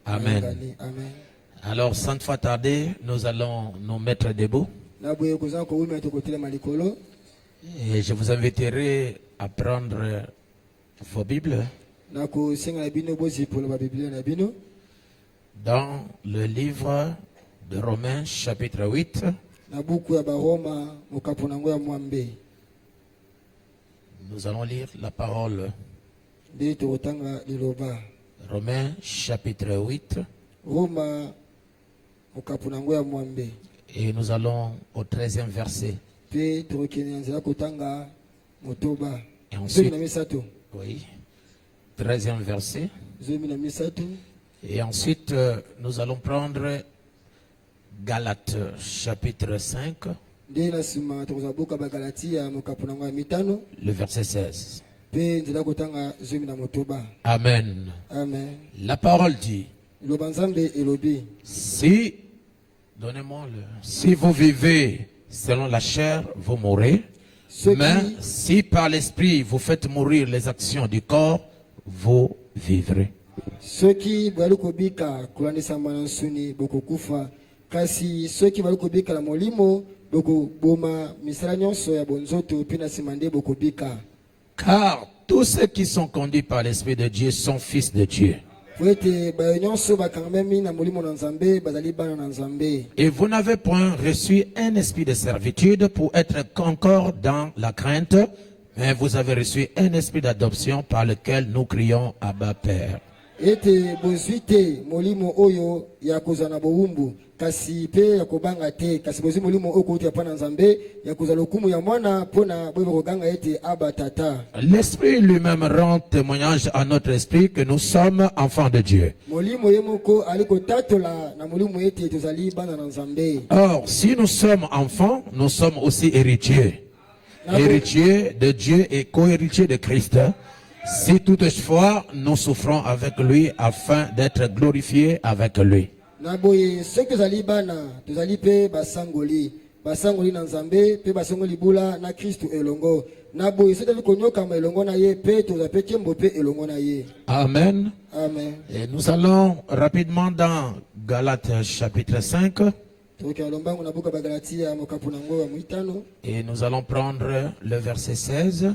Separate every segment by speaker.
Speaker 1: Amen. Alors, sans fois tarder, nous allons nous mettre debout. Et je vous inviterai à prendre vos Bibles dans le livre de Romains, chapitre 8. Nous allons lire la parole. Romains, chapitre 8. Et nous allons au 13e verset. Et ensuite, oui, 13e verset. Et ensuite, nous allons prendre Galates, chapitre 5. Le verset 16. Amen. La parole dit, si, donnez-moi-le, si vous vivez selon la chair, vous mourrez. Mais si par l'esprit vous faites mourir les actions du corps, vous vivrez. Car tous ceux qui sont conduits par l'Esprit de Dieu sont fils de Dieu. Et vous n'avez point reçu un esprit de servitude pour être encore dans la crainte, mais vous avez reçu un esprit d'adoption par lequel nous crions Abba Père. L'Esprit lui-même rend témoignage à notre esprit que nous sommes enfants de Dieu. Or, si nous sommes enfants, nous sommes aussi héritiers. Héritiers de Dieu et co-héritiers de Christ. Si toutefois nous souffrons avec lui afin d'être glorifiés avec lui. Amen. Et nous allons rapidement dans Galates chapitre 5. Et nous allons prendre le verset 16.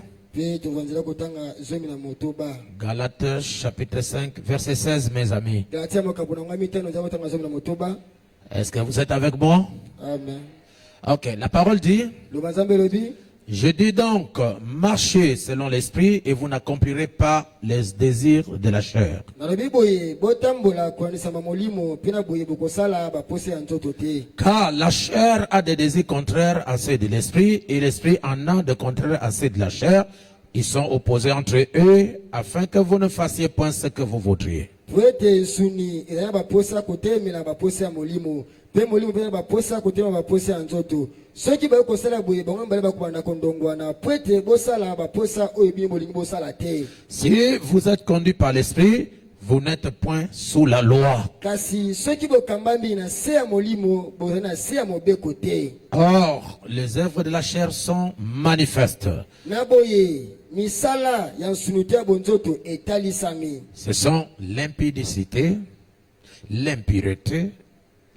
Speaker 1: Galates chapitre 5 verset 16, mes amis. Est-ce que vous êtes avec moi?
Speaker 2: Amen.
Speaker 1: Ok, la parole dit, je dis donc, marchez selon l'esprit et vous n'accomplirez pas les désirs de la chair. Car la chair a des désirs contraires à ceux de l'esprit et l'esprit en a de contraires à ceux de la chair. Ils sont opposés entre eux afin que vous ne fassiez point ce que vous voudriez. Si vous êtes conduit par l'esprit, vous n'êtes point sous la loi. Or, les œuvres de la chair sont manifestes. Ce sont l'impudicité, l'impureté,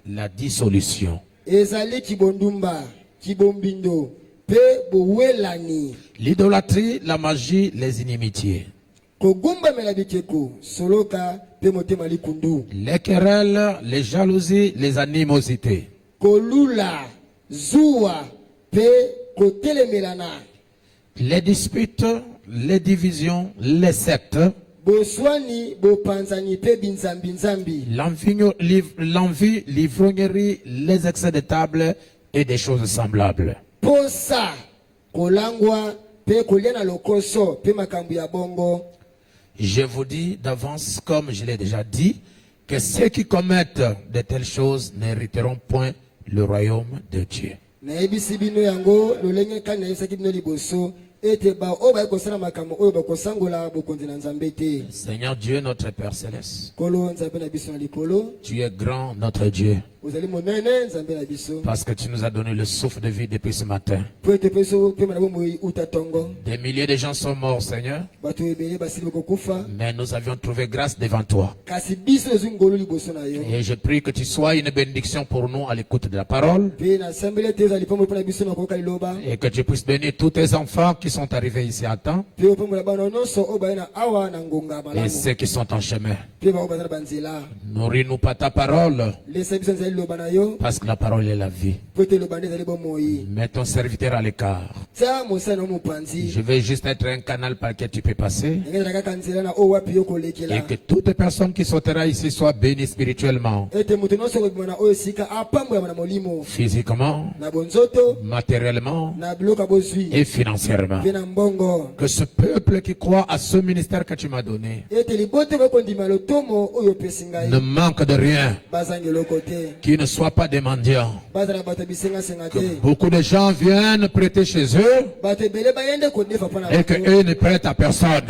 Speaker 1: la dissolution, l'idolâtrie, la magie, les inimitiés, les querelles, les jalousies, les animosités, les disputes, les divisions, les sectes, l'envie, l'ivrognerie, les excès de table et des choses semblables. Je vous dis d'avance, comme je l'ai déjà dit, que ceux qui commettent de telles choses n'hériteront point le royaume de Dieu. Seigneur Dieu, notre Père Céleste, tu es grand, notre Dieu. Parce que tu nous as donné le souffle de vie depuis ce matin. Des milliers de gens sont morts, Seigneur. Mais nous avions trouvé grâce devant toi. Et je prie que tu sois une bénédiction pour nous à l'écoute de la parole. Et que tu puisses bénir tous tes enfants qui sont arrivés ici à temps. Et ceux qui sont en chemin. Nourris-nous par ta parole. Parce que la parole est la vie. Mets ton serviteur à l'écart. Je vais juste être un canal par lequel tu peux passer. Et que toutes les personnes qui sautera ici soient bénies spirituellement. Physiquement, matériellement et financièrement. Que ce peuple qui croit à ce ministère que tu m'as donné ne manque de rien. Qui ne soit pas des mendiants. Que beaucoup de gens viennent prêter chez eux et qu'eux ne prêtent à personne.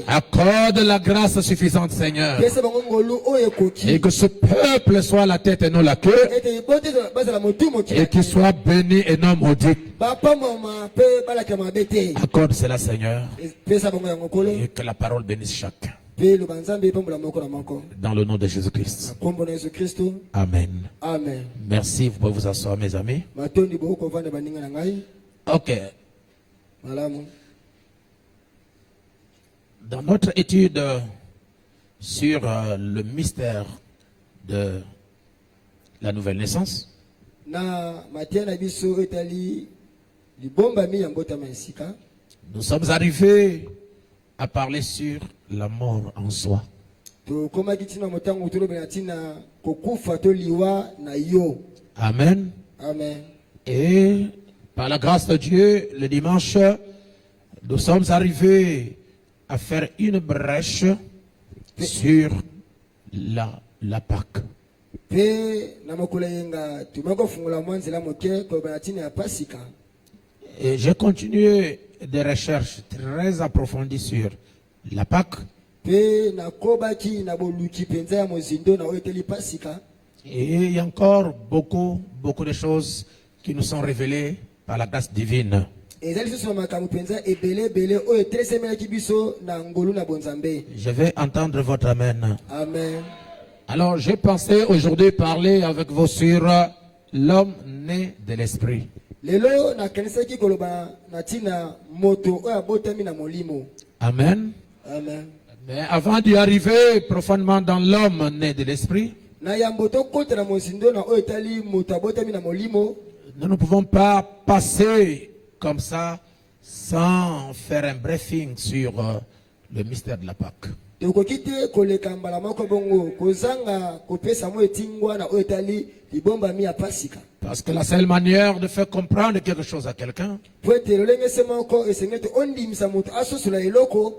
Speaker 1: Accorde la grâce suffisante, Seigneur. Et que ce peuple soit la tête et non la queue. Et qu'il soit béni et non maudit. Accorde cela, Seigneur. Et que la parole bénisse chacun. Dans le nom de Jésus-Christ. Amen.
Speaker 2: Amen.
Speaker 1: Merci, vous pouvez vous asseoir, mes amis. Ok. Dans notre étude sur le mystère de la nouvelle naissance, nous sommes arrivés à parler sur la mort en soi. Amen.
Speaker 2: Amen.
Speaker 1: Et par la grâce de Dieu, le dimanche, nous sommes arrivés à faire une brèche sur la Pâque. Et j'ai continué des recherches très approfondies sur la Pâque. Et il y a encore beaucoup de choses qui nous sont révélées par la grâce divine. Je vais entendre votre amen.
Speaker 2: Amen.
Speaker 1: Alors j'ai pensé aujourd'hui parler avec vous sur l'homme né de l'esprit. Amen.
Speaker 2: Amen.
Speaker 1: Mais avant d'y arriver profondément dans l'homme né de l'esprit, nous ne pouvons pas passer comme ça sans faire un briefing sur le mystère de la Pâque. Parce que la seule manière de faire comprendre quelque chose à quelqu'un,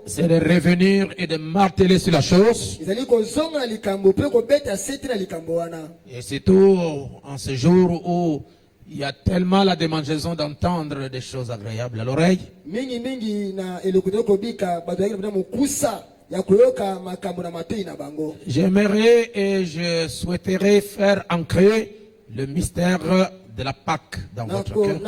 Speaker 1: c'est de revenir et de marteler sur la chose. Et c'est tout en ce jour où il y a tellement la démangeaison d'entendre des choses agréables à l'oreille. J'aimerais et je souhaiterais faire ancrer le mystère de la Pâque dans votre cœur.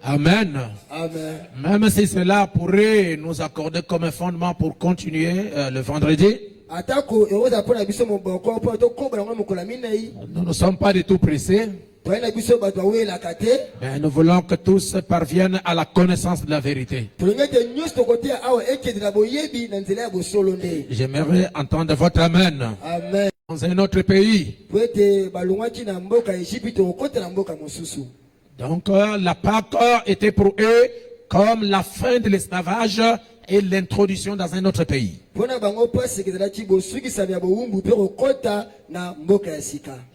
Speaker 1: Amen.
Speaker 2: Amen.
Speaker 1: Même si cela pourrait nous accorder comme un fondement pour continuer le vendredi, nous ne sommes pas du tout pressés. Mais nous voulons que tous parviennent à la connaissance de la vérité. J'aimerais entendre votre amen.
Speaker 2: Amen.
Speaker 1: Dans un autre pays. Donc la Pâque était pour eux comme la fin de l'esclavage et l'introduction dans un autre pays.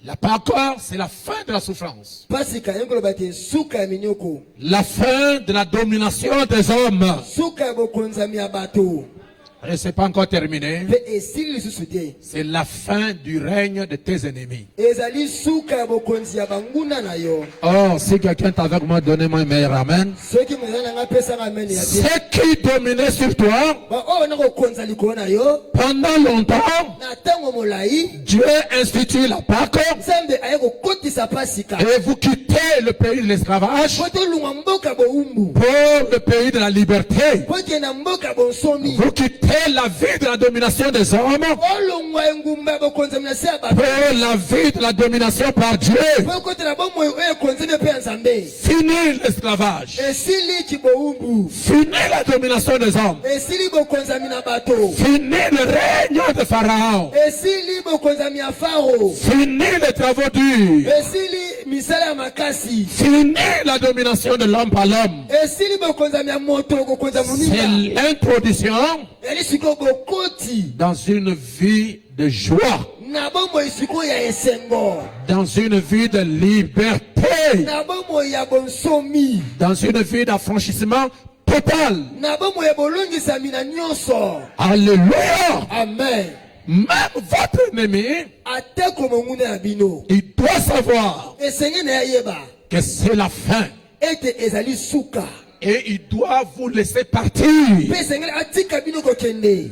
Speaker 1: La Pâque, c'est la fin de la souffrance. La fin de la domination des hommes. Et c'est pas encore terminé.
Speaker 2: mpe esili lisusu te.
Speaker 1: C'est la fin du règne de tes ennemis.
Speaker 2: Ezali suka ya bokonzi ya banguna na yo.
Speaker 1: Oh, si quelqu'un est avec moi, donnez-moi un meilleur amen.
Speaker 2: Soki moza na nga pesanga amen ya te.
Speaker 1: Ce qui dominait sur toi
Speaker 2: Ba oyo na kokonza likolo na yo.
Speaker 1: pendant longtemps,
Speaker 2: Na ntango molai.
Speaker 1: Dieu institue la Pâque
Speaker 2: Nzambe aye kokotisa pasika.
Speaker 1: et vous quittez le pays de l'esclavage
Speaker 2: Po tolunga mboka bowumbu.
Speaker 1: pour le pays de la liberté.
Speaker 2: Po kenda mboka bonsomi.
Speaker 1: Vous quittez la vie de la domination des hommes
Speaker 2: Olongwa engumba ya bokonzi na se ya bato.
Speaker 1: pour la vie de la domination par Dieu.
Speaker 2: Po kotela bomoi oyo ekonzi mpe ya Nzambe.
Speaker 1: Fini l'esclavage.
Speaker 2: Esili kibowumbu.
Speaker 1: Fini la domination des hommes.
Speaker 2: Esili bokonzami na bato.
Speaker 1: Fini le règne de Pharaon.
Speaker 2: Esili bokonzami ya Faro.
Speaker 1: Fini les travaux durs.
Speaker 2: Esili misala ya makasi.
Speaker 1: Fini la domination de l'homme par l'homme.
Speaker 2: Esili bokonzami ya moto kokonza
Speaker 1: C'est
Speaker 2: moninga.
Speaker 1: l'introduction
Speaker 2: Eli siko bokoti.
Speaker 1: dans une vie de joie,
Speaker 2: Na bomoi siko ya esengo.
Speaker 1: dans une vie de liberté,
Speaker 2: Na bomoi ya bonsomi.
Speaker 1: dans une vie d'affranchissement total.
Speaker 2: Na bomoi ya bolongisami na nyonso.
Speaker 1: Alléluia.
Speaker 2: Amen.
Speaker 1: Même votre ennemi,
Speaker 2: Ateko monguna ya bino.
Speaker 1: il doit savoir
Speaker 2: Esenge na ya yeba.
Speaker 1: que c'est la fin.
Speaker 2: Ete ezali suka.
Speaker 1: Et il doit vous laisser partir.
Speaker 2: Pe esenge atika bino kokende.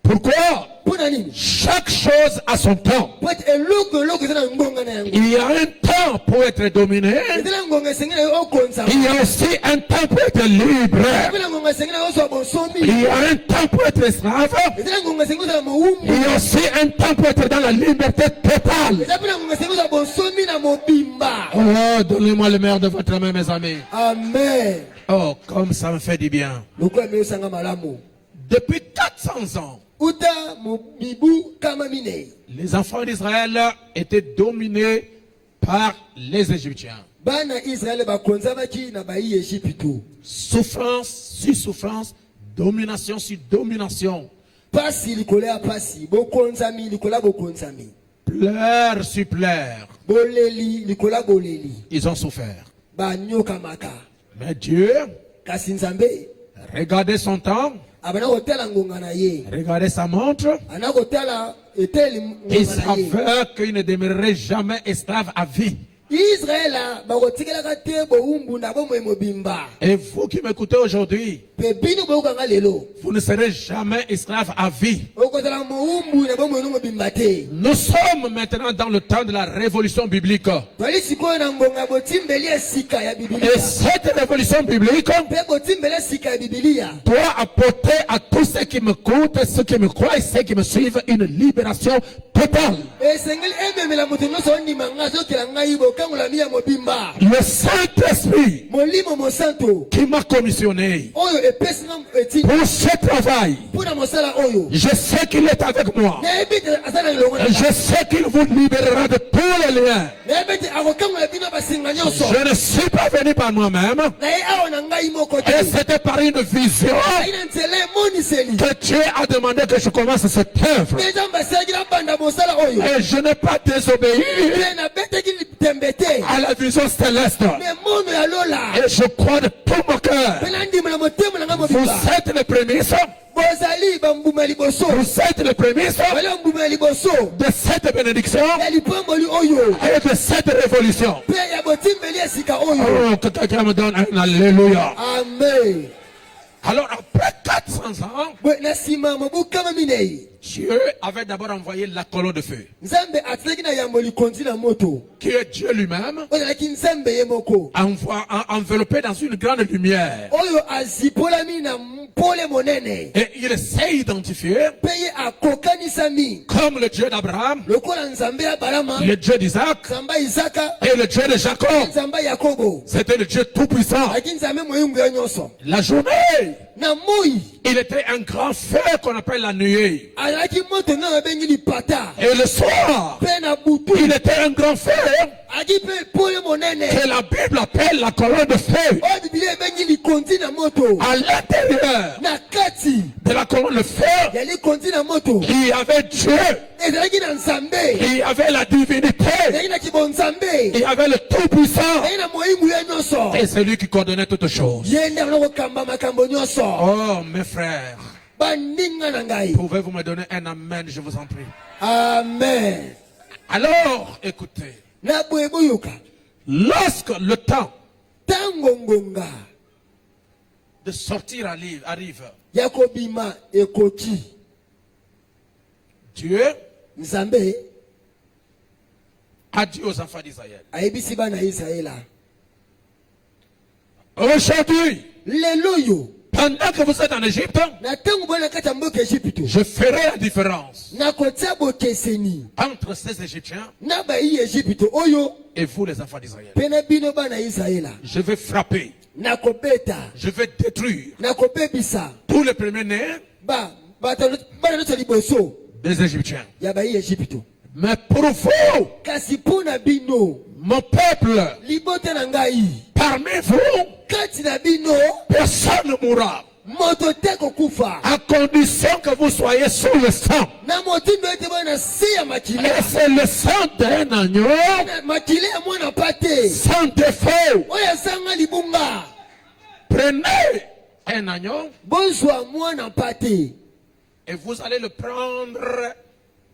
Speaker 1: Pourquoi?
Speaker 2: Pona nini?
Speaker 1: Chaque chose a son temps.
Speaker 2: Po ete eloko eza na ngonga na yango.
Speaker 1: Il y a un temps pour être dominé.
Speaker 2: Eza na ngonga esenge na yo okonza.
Speaker 1: Il y a aussi un temps pour être libre.
Speaker 2: Eza na ngonga esenge na yo so bonsomi.
Speaker 1: Il y a un temps pour être esclave.
Speaker 2: Eza na ngonga esenge na mowumbu.
Speaker 1: Il y a aussi un temps pour être dans la liberté totale.
Speaker 2: Eza pe na ngonga esenge na bonsomi na mobimba.
Speaker 1: Oh, donnez-moi le meilleur de votre main, mes amis.
Speaker 2: Amen.
Speaker 1: Oh, comme ça me fait du bien.
Speaker 2: Lokola meyo sanga malamu.
Speaker 1: Depuis 400 ans,
Speaker 2: Uta mibu kama mine.
Speaker 1: les enfants d'Israël étaient dominés par les Égyptiens.
Speaker 2: Bana Israël bakonzamaki na bayi Egypte.
Speaker 1: Souffrance sur souffrance, domination sur domination.
Speaker 2: Pasi likolo ya pasi, bokonzami likolo ya bokonzami.
Speaker 1: Pleurs sur pleurs.
Speaker 2: Boleli likolo ya boleli.
Speaker 1: Ils ont souffert.
Speaker 2: Banyoka maka.
Speaker 1: Mais Dieu,
Speaker 2: Kasi Nzambe
Speaker 1: regardez son temps,
Speaker 2: abana kotala ngonga na ye.
Speaker 1: regardez sa montre.
Speaker 2: Ana kotala eteli
Speaker 1: Il
Speaker 2: ngonga na ye.
Speaker 1: savait qu'il ne demeurerait jamais esclave à vie.
Speaker 2: Israël bakotikelaka te bowumbu na bomoi mobimba.
Speaker 1: Et vous qui m'écoutez aujourd'hui,
Speaker 2: Pe bino bokanga lelo.
Speaker 1: vous ne serez jamais esclave à vie.
Speaker 2: Okozala mowumbu na bomoi no mobimba te.
Speaker 1: Nous sommes maintenant dans le temps de la révolution biblique.
Speaker 2: Twali sikoyo na ngonga botimbeli esika ya Biblia.
Speaker 1: Et cette révolution biblique
Speaker 2: Pe botimbeli esika ya Biblia.
Speaker 1: doit apporter à tous ceux qui m'écoutent, ceux qui me croient et ceux qui me suivent une libération totale.
Speaker 2: Esengeli ememela moto nyonso ondimanga azokela ngai bokangola miya mobimba.
Speaker 1: Le Saint-Esprit
Speaker 2: Molimo mosanto
Speaker 1: qui m'a commissionné
Speaker 2: oyo epesi nga eti
Speaker 1: pour ce travail,
Speaker 2: mpona mosala oyo.
Speaker 1: je sais qu'il est avec moi.
Speaker 2: Nayebi te aza na elongo na
Speaker 1: Et
Speaker 2: ngai.
Speaker 1: je sais qu'il vous libérera de tous les liens.
Speaker 2: Nayebi te akokangola bino basinga nyonso.
Speaker 1: Je ne suis pas venu par moi-même.
Speaker 2: Naye awa na ngai moko te.
Speaker 1: Et c'était par une vision
Speaker 2: Naye na nzela emoniseli.
Speaker 1: que Dieu a demandé que je commence cette œuvre.
Speaker 2: Mpe Nzambe asalaki nabanda mosala oyo.
Speaker 1: Et je n'ai pas désobéi
Speaker 2: Mpe nabetaki tembe te.
Speaker 1: à la vision céleste.
Speaker 2: Me mono ya lola.
Speaker 1: Et je crois de tout mon cœur.
Speaker 2: Mpe nandimela motema na ngai
Speaker 1: Vous
Speaker 2: mobimba.
Speaker 1: êtes les prémices.
Speaker 2: Bozali bambuma ya liboso.
Speaker 1: Vous êtes les prémices
Speaker 2: Bali bambuma ya liboso.
Speaker 1: de cette bénédiction
Speaker 2: Ya lipamboli oyo.
Speaker 1: et de cette révolution.
Speaker 2: Mpe ya botimbeli esika oyo.
Speaker 1: Oh, que quelqu'un me donne un alléluia.
Speaker 2: Amen.
Speaker 1: Alors, après 400 ans,
Speaker 2: Bwe na nsima mobu kama minei.
Speaker 1: Dieu avait d'abord envoyé la colonne de feu,
Speaker 2: Nzambe atilaki na yambo likonzi na moto.
Speaker 1: qui est Dieu lui-même,
Speaker 2: Ozalaki Nzambe ye moko.
Speaker 1: enveloppé dans une grande lumière.
Speaker 2: Oyo azipolami na mpole monene.
Speaker 1: Et il s'est identifié
Speaker 2: Mpe ye akokanisami.
Speaker 1: comme le Dieu d'Abraham,
Speaker 2: Lokola Nzambe ya Abrahama.
Speaker 1: le Dieu d'Isaac
Speaker 2: Nzambe ya Isaka.
Speaker 1: et le Dieu de Jacob.
Speaker 2: Nzambe ya Yakobo.
Speaker 1: C'était le Dieu tout-puissant.
Speaker 2: Aki Nzambe moyungu ya nyonso.
Speaker 1: La journée,
Speaker 2: Na moi.
Speaker 1: il était un grand feu qu'on appelle la nuée.
Speaker 2: Azalaki moto nga babengi lipata.
Speaker 1: Et le soir,
Speaker 2: Mpe na butu.
Speaker 1: il était un grand feu
Speaker 2: Aki mpe pole monene.
Speaker 1: que la Bible appelle la colonne de feu.
Speaker 2: Oyo Biblia ebengi likonzi na moto.
Speaker 1: À l'intérieur
Speaker 2: Na kati.
Speaker 1: de la colonne de feu,
Speaker 2: Ya likonzi na moto.
Speaker 1: il y avait Dieu,
Speaker 2: Ezalaki na Nzambe.
Speaker 1: il y avait la divinité,
Speaker 2: Ezalaki na kibonzambe.
Speaker 1: il y avait le tout-puissant.
Speaker 2: Ezalaki na moyingu ya nyonso.
Speaker 1: Et c'est lui qui coordonnait toutes choses.
Speaker 2: Ye nde aloko kamba makambo nyonso.
Speaker 1: Oh, mes frères,
Speaker 2: baninga na ngai.
Speaker 1: Pouvez-vous me donner un amen, je vous en prie.
Speaker 2: Amen.
Speaker 1: Alors, écoutez.
Speaker 2: Na boyoka.
Speaker 1: Lorsque le temps
Speaker 2: Tango ngonga
Speaker 1: de sortir arrive,
Speaker 2: yakobima ekoti.
Speaker 1: Dieu
Speaker 2: Nzambe
Speaker 1: a dit aux enfants d'Israël,
Speaker 2: ayebisi bana Israela.
Speaker 1: aujourd'hui,
Speaker 2: Leloyo
Speaker 1: pendant que vous êtes en Égypte,
Speaker 2: na tango bana kata mboka Egypte.
Speaker 1: je ferai la différence
Speaker 2: Na kotia bokeseni
Speaker 1: entre ces Égyptiens
Speaker 2: na ba yi Egypte oyo
Speaker 1: et vous les enfants d'Israël.
Speaker 2: pena bino bana Israela.
Speaker 1: Je vais frapper,
Speaker 2: Na kobeta
Speaker 1: je vais détruire
Speaker 2: na kobebisa
Speaker 1: tous les premiers-nés
Speaker 2: bana no liboso
Speaker 1: des Égyptiens.
Speaker 2: ya ba yi Egypte.
Speaker 1: Mais pour vous,
Speaker 2: Kasi pona bino
Speaker 1: mon peuple,
Speaker 2: libota na ngai
Speaker 1: parmi vous,
Speaker 2: kati na bino
Speaker 1: personne ne mourra,
Speaker 2: moto te kokufa
Speaker 1: à condition que vous soyez sous le sang.
Speaker 2: na motindo ete bana se ya makila
Speaker 1: Et c'est le sang d'un agneau,
Speaker 2: na makila ya mwana pate
Speaker 1: sans défaut.
Speaker 2: oyo asanga libunga.
Speaker 1: Prenez un agneau
Speaker 2: Bozwa mwana pate
Speaker 1: et vous allez le prendre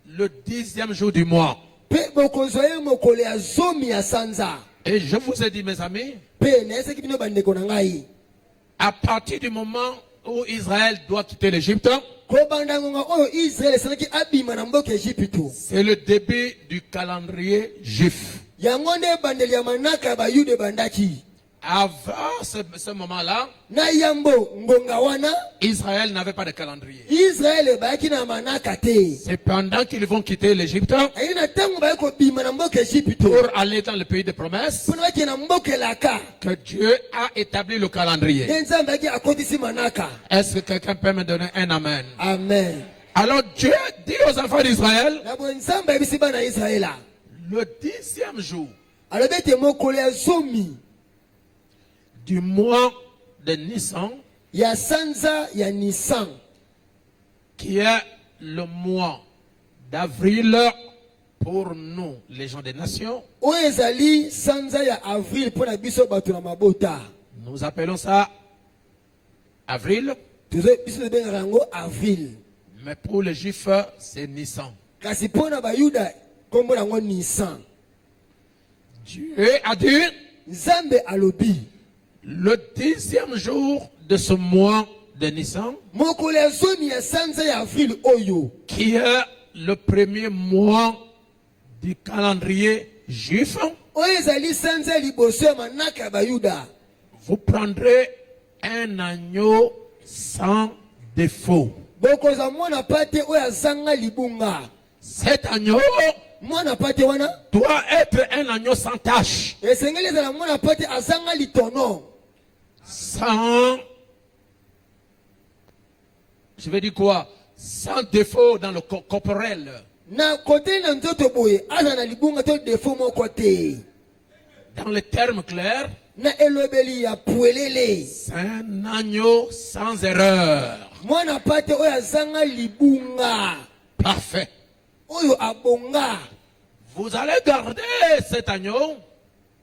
Speaker 1: le 10e jour du mois.
Speaker 2: pe bokozwa ye mokolo ya zomi ya sanza.
Speaker 1: Et je vous ai dit, mes amis,
Speaker 2: Pe nayesaki bino bandeko na ngai
Speaker 1: à partir du moment où Israël doit quitter l'Égypte,
Speaker 2: kobanda ngonga oyo Israel esalaki abima na mboka Egypte.
Speaker 1: c'est le début du calendrier juif.
Speaker 2: Yango nde ebandeli ya manaka ya bayude bandaki.
Speaker 1: Avant ce moment-là,
Speaker 2: Na yambo ngonga wana
Speaker 1: Israël n'avait pas de calendrier.
Speaker 2: Israel ebayaki na manaka te.
Speaker 1: C'est pendant qu'ils vont quitter l'Égypte
Speaker 2: Ayi na tango baye kobima na mboka Egypte
Speaker 1: pour aller dans le pays de promesse
Speaker 2: mpona bakende na mboka elaka
Speaker 1: que Dieu a établi le calendrier.
Speaker 2: nde Nzambe ayaki akotisi manaka.
Speaker 1: Est-ce que quelqu'un peut me donner un amen?
Speaker 2: Amen.
Speaker 1: Alors Dieu dit aux enfants d'Israël,
Speaker 2: Na bo Nzambe ayebisi bana Israela
Speaker 1: le 10e jour
Speaker 2: alobi ete mokolo ya zomi
Speaker 1: du mois de Nissan,
Speaker 2: ya sanza ya Nisan,
Speaker 1: qui est le mois d'avril pour nous, les gens des nations,
Speaker 2: oyo ezali sanza ya avril mpona biso bato na mabota.
Speaker 1: nous appelons ça avril,
Speaker 2: Biso tobengaka yango avril.
Speaker 1: mais pour les juifs, c'est Nissan.
Speaker 2: Kasi mpona bayuda kombo nango Nisan.
Speaker 1: Dieu a dit,
Speaker 2: Nzambe alobi
Speaker 1: le 10e jour de ce mois de Nissan,
Speaker 2: mokolo ya zomi ya sanza ya avril oyo
Speaker 1: qui est le premier mois du calendrier juif,
Speaker 2: oyo ezali sanza ya liboso ya manaka ya bayuda.
Speaker 1: vous prendrez un agneau sans défaut.
Speaker 2: Bokozwa mwana pate oyo azanga libunga.
Speaker 1: Cet agneau
Speaker 2: Mwana pate wana
Speaker 1: doit être un agneau sans tache,
Speaker 2: esengeli ezala mwana pate azanga litono,
Speaker 1: sans, je vais dire quoi, sans défaut dans le corporel.
Speaker 2: na kote na nzoto boye aza na libunga to defo moko te.
Speaker 1: Dans les termes clairs,
Speaker 2: Na elobeli ya puelele
Speaker 1: c'est un agneau sans erreur,
Speaker 2: mwana pate oyo azanga libunga
Speaker 1: parfait.
Speaker 2: oyo abonga.
Speaker 1: Vous allez garder cet agneau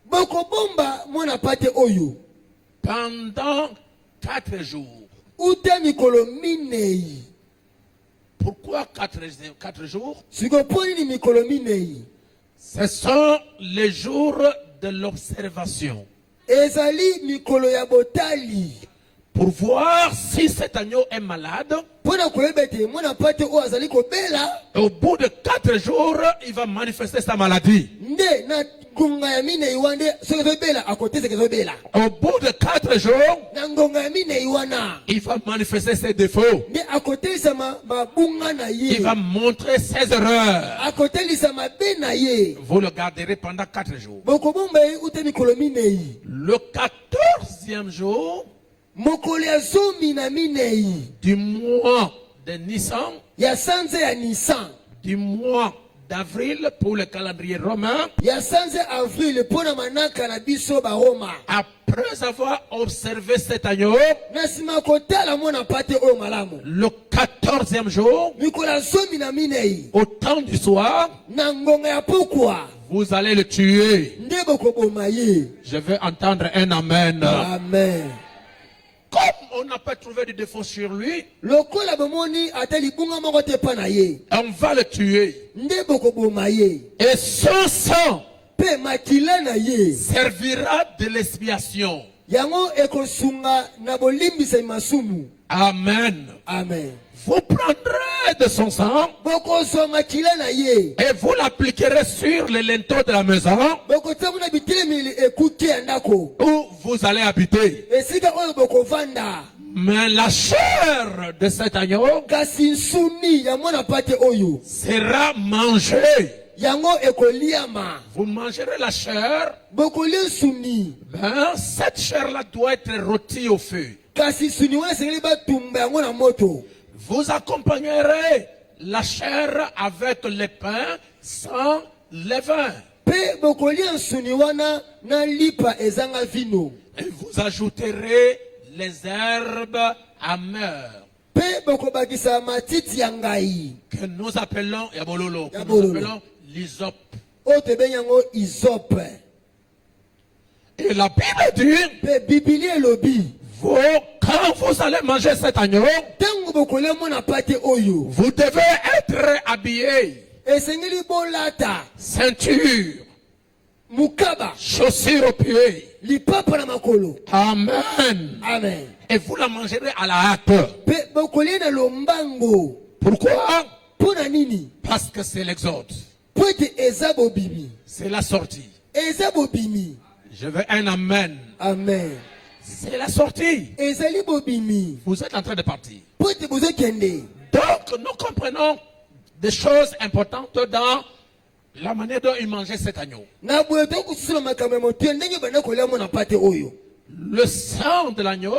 Speaker 2: Bokobomba mwana pate oyo
Speaker 1: pendant 4 jours.
Speaker 2: uta mikolo minei.
Speaker 1: Pourquoi 4 jours?
Speaker 2: Sikoponi ni mikolo minei.
Speaker 1: Ce sont les jours de l'observation.
Speaker 2: Ezali mikolo ya botali
Speaker 1: Pour voir si cet agneau est malade.
Speaker 2: mpona koyeba ete mwana pate oyo azali kobela
Speaker 1: Au bout de 4 jours, il va manifester sa maladie.
Speaker 2: nde na ngonga ya minei wana soki ezobela akotesaka ezobela.
Speaker 1: Au bout de 4 jours,
Speaker 2: Na ngonga ya minei wana
Speaker 1: il va manifester ses défauts.
Speaker 2: nde akotelisa mabunga na
Speaker 1: Il va
Speaker 2: ye,
Speaker 1: montrer ses erreurs.
Speaker 2: akotelisa mabe na ye.
Speaker 1: Vous le garderez pendant 4 jours.
Speaker 2: Bokobomba ye uta mikolo minei.
Speaker 1: Le 14e jour
Speaker 2: Mokolo ya zomi na minei
Speaker 1: du mois de Nissan,
Speaker 2: ya sanza ya Nisan,
Speaker 1: du mois d'avril pour le calendrier romain,
Speaker 2: ya sanza ya avril mpona manaka na biso baroma.
Speaker 1: après avoir observé cet agneau,
Speaker 2: Na nsima kotala mwana pate oyo malamu,
Speaker 1: le 14e jour,
Speaker 2: mikolo ya zomi na minei
Speaker 1: au temps du soir,
Speaker 2: na ngonga ya pokwa
Speaker 1: vous allez le tuer.
Speaker 2: nde bokoboma ye.
Speaker 1: Je vais entendre un amen.
Speaker 2: Amen.
Speaker 1: comme on n'a pas trouvé de défaut sur lui,
Speaker 2: lokola bomoni ata libunga moko te pa na ye
Speaker 1: on va le tuer.
Speaker 2: nde bokoboma ye
Speaker 1: Et son sang
Speaker 2: mpe makila na ye
Speaker 1: servira de l'expiation.
Speaker 2: yango ekosunga na bolimbisa masumu.
Speaker 1: Amen.
Speaker 2: Amen.
Speaker 1: Vous prendrez de son sang
Speaker 2: bokozwa makila na ye
Speaker 1: et vous l'appliquerez sur les linteaux de la maison
Speaker 2: bokotiamu na bitelemeli ekuke ya ndako
Speaker 1: où vous allez habiter.
Speaker 2: esika oyo bokovanda.
Speaker 1: Mais la chair de cet agneau
Speaker 2: kasi nsuni ya mwana pate oyo
Speaker 1: sera mangée.
Speaker 2: yango ekoliama.
Speaker 1: Vous mangerez la chair,
Speaker 2: bokolia nsuni
Speaker 1: mais cette chair-là doit être rôtie au feu.
Speaker 2: kasi nsuni wana esengeli batumba yango na moto.
Speaker 1: Vous accompagnerez la chair avec le pain sans levain.
Speaker 2: mpe bokolia nsuni wana na lipa ezanga vino.
Speaker 1: Et vous ajouterez les herbes amères
Speaker 2: mpe bokobakisa matiti ya ngai
Speaker 1: que nous appelons yabololo, que nous
Speaker 2: Yabololo.
Speaker 1: appelons l'hysope.
Speaker 2: oyo tobengi yango isope.
Speaker 1: Et la Bible dit,
Speaker 2: mpe bibili elobi
Speaker 1: vous, quand vous allez manger cet agneau,
Speaker 2: ntango bokolia mwana pate oyo
Speaker 1: vous devez être habillés,
Speaker 2: esengeli bolata
Speaker 1: ceinture,
Speaker 2: mukaba
Speaker 1: chaussures aux pieds.
Speaker 2: lipapa na makolo.
Speaker 1: Amen.
Speaker 2: Amen.
Speaker 1: Et vous la mangerez à la hâte.
Speaker 2: mpe bokolia na lombango.
Speaker 1: Pourquoi?
Speaker 2: mpo na nini?
Speaker 1: Parce que c'est l'exode.
Speaker 2: po ete eza bobimi.
Speaker 1: C'est la sortie.
Speaker 2: eza bobimi.
Speaker 1: Je veux un amen.
Speaker 2: Amen.
Speaker 1: C'est la sortie.
Speaker 2: ezali bobimi.
Speaker 1: Vous êtes en train de partir.
Speaker 2: po ete bozokende.
Speaker 1: Donc, nous comprenons des choses importantes dans la manière dont il mangeait cet agneau.
Speaker 2: na boye tokosusula makambo ya motuya ndenge banda kolia mwana pate oyo.
Speaker 1: Le sang de l'agneau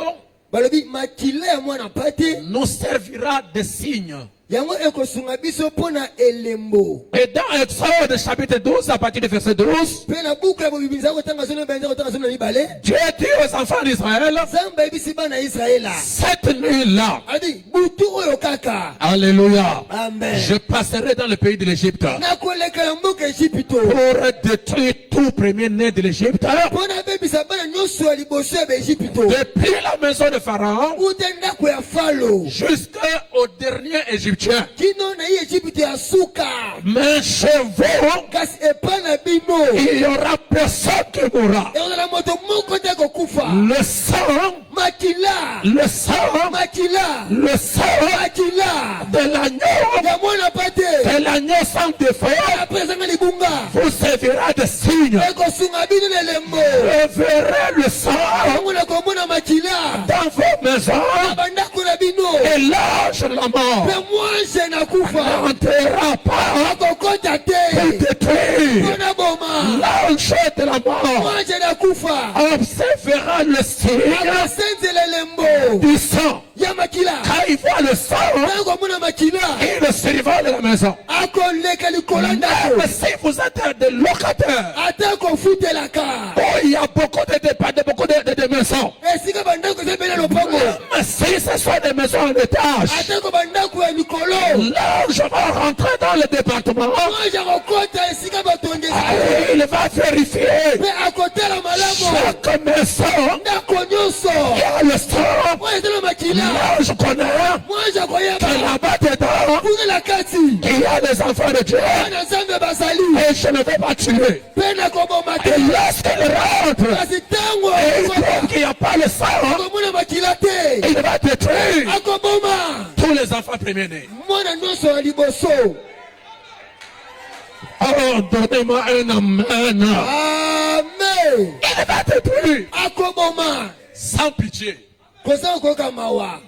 Speaker 2: balobi makila ya mwana pate
Speaker 1: nous servira de signe.
Speaker 2: yango ekosunga biso mpo na elembo.
Speaker 1: Et dans Exode chapitre 12, à partir du verset 12,
Speaker 2: mpe na buku ya bobibisa kotanga sono benza kotanga sono libale
Speaker 1: Dieu dit aux enfants d'Israël,
Speaker 2: nzambe ayebisi bana ya israela
Speaker 1: cette nuit-là,
Speaker 2: adi butu oyo kaka.
Speaker 1: alléluia,
Speaker 2: Amen.
Speaker 1: je passerai dans le pays de l'Égypte
Speaker 2: nakoleka na mboka Ejipito
Speaker 1: pour détruire tout premier-né de l'Égypte,
Speaker 2: mpo na bebisa bana nyonso ya liboso ya baejipito
Speaker 1: depuis la maison de Pharaon
Speaker 2: kuta ndako ya falo
Speaker 1: jusqu'au dernier Égyptien.
Speaker 2: kino na ye Ejipito ya suka.
Speaker 1: Mais chez vous,
Speaker 2: kasi epa na bino
Speaker 1: il n'y aura personne qui mourra.
Speaker 2: ekozala moto moko te kokufa.
Speaker 1: Le sang,
Speaker 2: makila
Speaker 1: le sang,
Speaker 2: makila
Speaker 1: le sang
Speaker 2: makila
Speaker 1: de l'agneau,
Speaker 2: ya mwana pate
Speaker 1: de l'agneau sans défaut,
Speaker 2: apres ezanga libunga
Speaker 1: vous servira de signe.
Speaker 2: ekosunga bino na elembo.
Speaker 1: Vous verrez le sang
Speaker 2: yango na komona makila
Speaker 1: dans vos
Speaker 2: na
Speaker 1: maisons
Speaker 2: bandako na bino
Speaker 1: et l'ange de la mort
Speaker 2: mpe mwase na kufa
Speaker 1: n'entrera pas
Speaker 2: akokota
Speaker 1: pour
Speaker 2: te
Speaker 1: détruire.
Speaker 2: mpona boma.
Speaker 1: L'ange de la mort
Speaker 2: mwase na kufa
Speaker 1: observera le signe
Speaker 2: akasenzela elembo
Speaker 1: du sang.
Speaker 2: ya makila.
Speaker 1: Quand il voit le sang,
Speaker 2: ntango amona makila
Speaker 1: il se survole de la maison.
Speaker 2: akoleka likolo ndako
Speaker 1: Même si vous êtes des locataires,
Speaker 2: ata kofutelaka
Speaker 1: oh, il y a beaucoup de maisons.
Speaker 2: esika bandako eza pene lopango
Speaker 1: Même si ce sont des maisons en étage,
Speaker 2: atako bandako ya likolo
Speaker 1: l'ange va rentrer dans le département
Speaker 2: mwase akokota esika batongesa
Speaker 1: et il va vérifier
Speaker 2: mpe akotala malamu
Speaker 1: chaque maison
Speaker 2: ndako nyonso
Speaker 1: qui a le sang.
Speaker 2: oyo ezala makila.
Speaker 1: L'ange connaît
Speaker 2: mwase
Speaker 1: que
Speaker 2: akoyeba
Speaker 1: là-bas dedans,
Speaker 2: kuna na kati
Speaker 1: il y a des enfants de Dieu
Speaker 2: bana nzambe bazali
Speaker 1: et je ne vais pas tuer.
Speaker 2: mpe na koboma te.
Speaker 1: Et lorsqu'il rentre
Speaker 2: kasi ntango
Speaker 1: et il voit qu'il n'y a pas le sang,
Speaker 2: akomona makila te
Speaker 1: il va détruire
Speaker 2: akoboma
Speaker 1: tous les enfants premiers-nés.
Speaker 2: mwana nyonso ya liboso.
Speaker 1: Oh, donnez-moi un amen.
Speaker 2: amen.
Speaker 1: Il va détruire
Speaker 2: akoboma
Speaker 1: sans pitié.
Speaker 2: kozala koyoka mawa.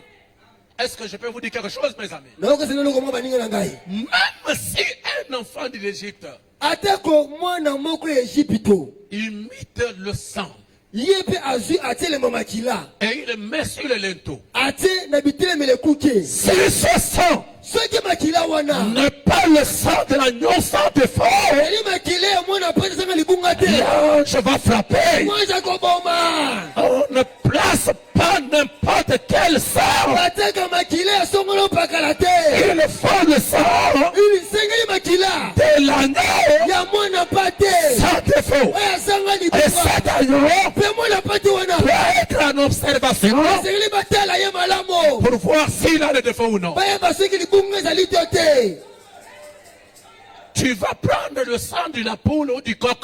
Speaker 1: Est-ce que je peux vous dire quelque chose, mes amis?
Speaker 2: naokosena eloko moko baninga na ngai
Speaker 1: Même si un enfant de l'Égypte
Speaker 2: atako mwana moko ya Ejipito
Speaker 1: imite le sang
Speaker 2: ye mpe azwi atie elembo makila
Speaker 1: et il le met sur le linteau,
Speaker 2: atie na bitelemele ekuke
Speaker 1: si ce sang
Speaker 2: soki makila wana
Speaker 1: n'est pas le sang de l'agneau sans défaut,
Speaker 2: eli makila ya mwana pate ezanga libunga te
Speaker 1: l'ange va frapper.
Speaker 2: mwasi akoboma.
Speaker 1: On ne place pas n'importe quel sang.
Speaker 2: bateka makila ya songolo opakala te.
Speaker 1: Il faut le sang
Speaker 2: ilisengeli makila
Speaker 1: de l'agneau
Speaker 2: ya mwana pate
Speaker 1: sans défaut.
Speaker 2: oyo asangani
Speaker 1: Et cet agneau
Speaker 2: mpe mwana pati wana
Speaker 1: doit être en observation
Speaker 2: esengeli batala ye malamu
Speaker 1: pour voir s'il a le défaut ou non.
Speaker 2: bayeba soki libungu ezali to te.
Speaker 1: Tu vas prendre le sang de la poule ou du coq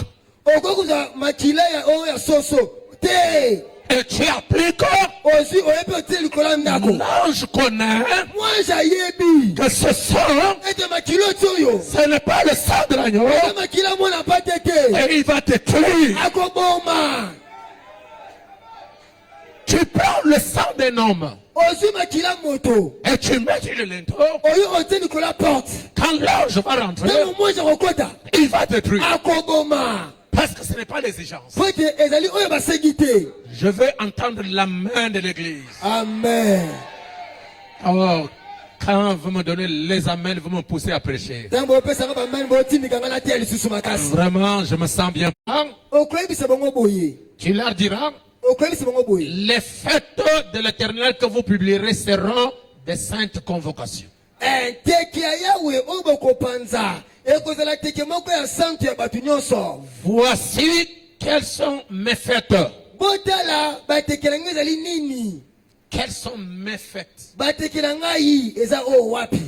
Speaker 2: okokuza makila ya oyo ya soso te
Speaker 1: et tu appliques.
Speaker 2: ozwi oyebi otie likolo ya ndako.
Speaker 1: L'ange connaît
Speaker 2: mwanji ayebi
Speaker 1: que ce sang,
Speaker 2: ete makila oti oyo
Speaker 1: ce n'est pas le sang de l'agneau
Speaker 2: eza makila mwana pate te
Speaker 1: et il va te tuer.
Speaker 2: akoboma.
Speaker 1: Tu prends le sang d'un homme
Speaker 2: ozwi makila moto
Speaker 1: et tu mets sur le linteau.
Speaker 2: oyo otie likolo ya porte
Speaker 1: Quand l'ange va rentrer,
Speaker 2: ntango mwanji akokota
Speaker 1: il va te tuer.
Speaker 2: akoboma
Speaker 1: Parce que ce n'est pas l'exigence.
Speaker 2: po ete ezali oyo basengi te.
Speaker 1: Je veux entendre la main de l'église.
Speaker 2: Amen.
Speaker 1: Oh, quand vous me donnez les amens, vous me poussez à prêcher.
Speaker 2: ntango opesanga bamani botindika nga natia lisusu makasi
Speaker 1: Vraiment, je me sens bien.
Speaker 2: okoyebisa bango boye
Speaker 1: Tu leur diras,
Speaker 2: okoyebisa bango boye
Speaker 1: les fêtes de l'éternel que vous publierez seront des saintes convocations.
Speaker 2: teke ya yawe oyo bokopanza ekozala teke moko ya santu ya bato nyonso.
Speaker 1: Voici quelles sont mes fêtes.
Speaker 2: botala batekela ngai ezali nini.
Speaker 1: Quelles sont mes fêtes?
Speaker 2: batekela ngai eza oyo wapi.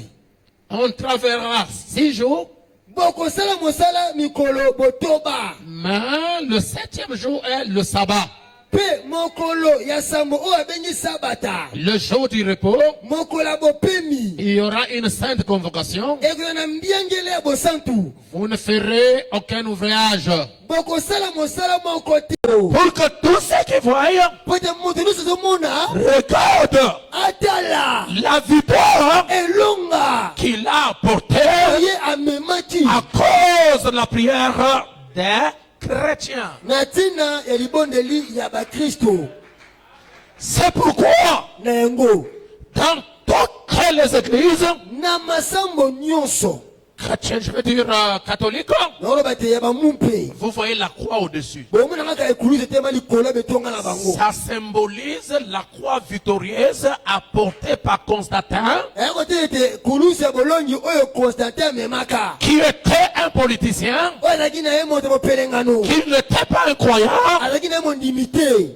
Speaker 1: On travaillera 6 jours,
Speaker 2: bokosala mosala mikolo botoba.
Speaker 1: mais le 7e jour est le sabbat,
Speaker 2: mpe mokolo ya sambo oyo abengi sabata.
Speaker 1: le jour du repos.
Speaker 2: mokolo ya bopemi
Speaker 1: Il y aura une sainte convocation.
Speaker 2: ekozala na mbiangele ya bosantu.
Speaker 1: Vous ne ferez aucun ouvrage.
Speaker 2: bokosala mosala moko te.
Speaker 1: Pour que tous ceux qui voient
Speaker 2: po ete moto nyonso ezomona
Speaker 1: regardent
Speaker 2: atala
Speaker 1: la victoire
Speaker 2: elonga
Speaker 1: qu'il a apportée
Speaker 2: ye amemaki
Speaker 1: à cause de la prière des chrétiens.
Speaker 2: na ntina ya libondeli ya bakristo.
Speaker 1: C'est pourquoi
Speaker 2: na yango
Speaker 1: dans toutes les églises
Speaker 2: na masambo nyonso
Speaker 1: chrétiennes, je veux dire catholiques,
Speaker 2: naoloba te ya bamumpe
Speaker 1: vous voyez la croix au-dessus.
Speaker 2: bomona kaka ekulusu etema likolo betonga na bango.
Speaker 1: Ça symbolise la croix victorieuse apportée par Constantin,
Speaker 2: ayako te ete kulusu ya bolongi oyo constantin amemaka
Speaker 1: qui était un politicien,
Speaker 2: oyo azalaki na ye moto mopelengano
Speaker 1: qui n'était pas un croyant.
Speaker 2: azalaki na ye mondimi te.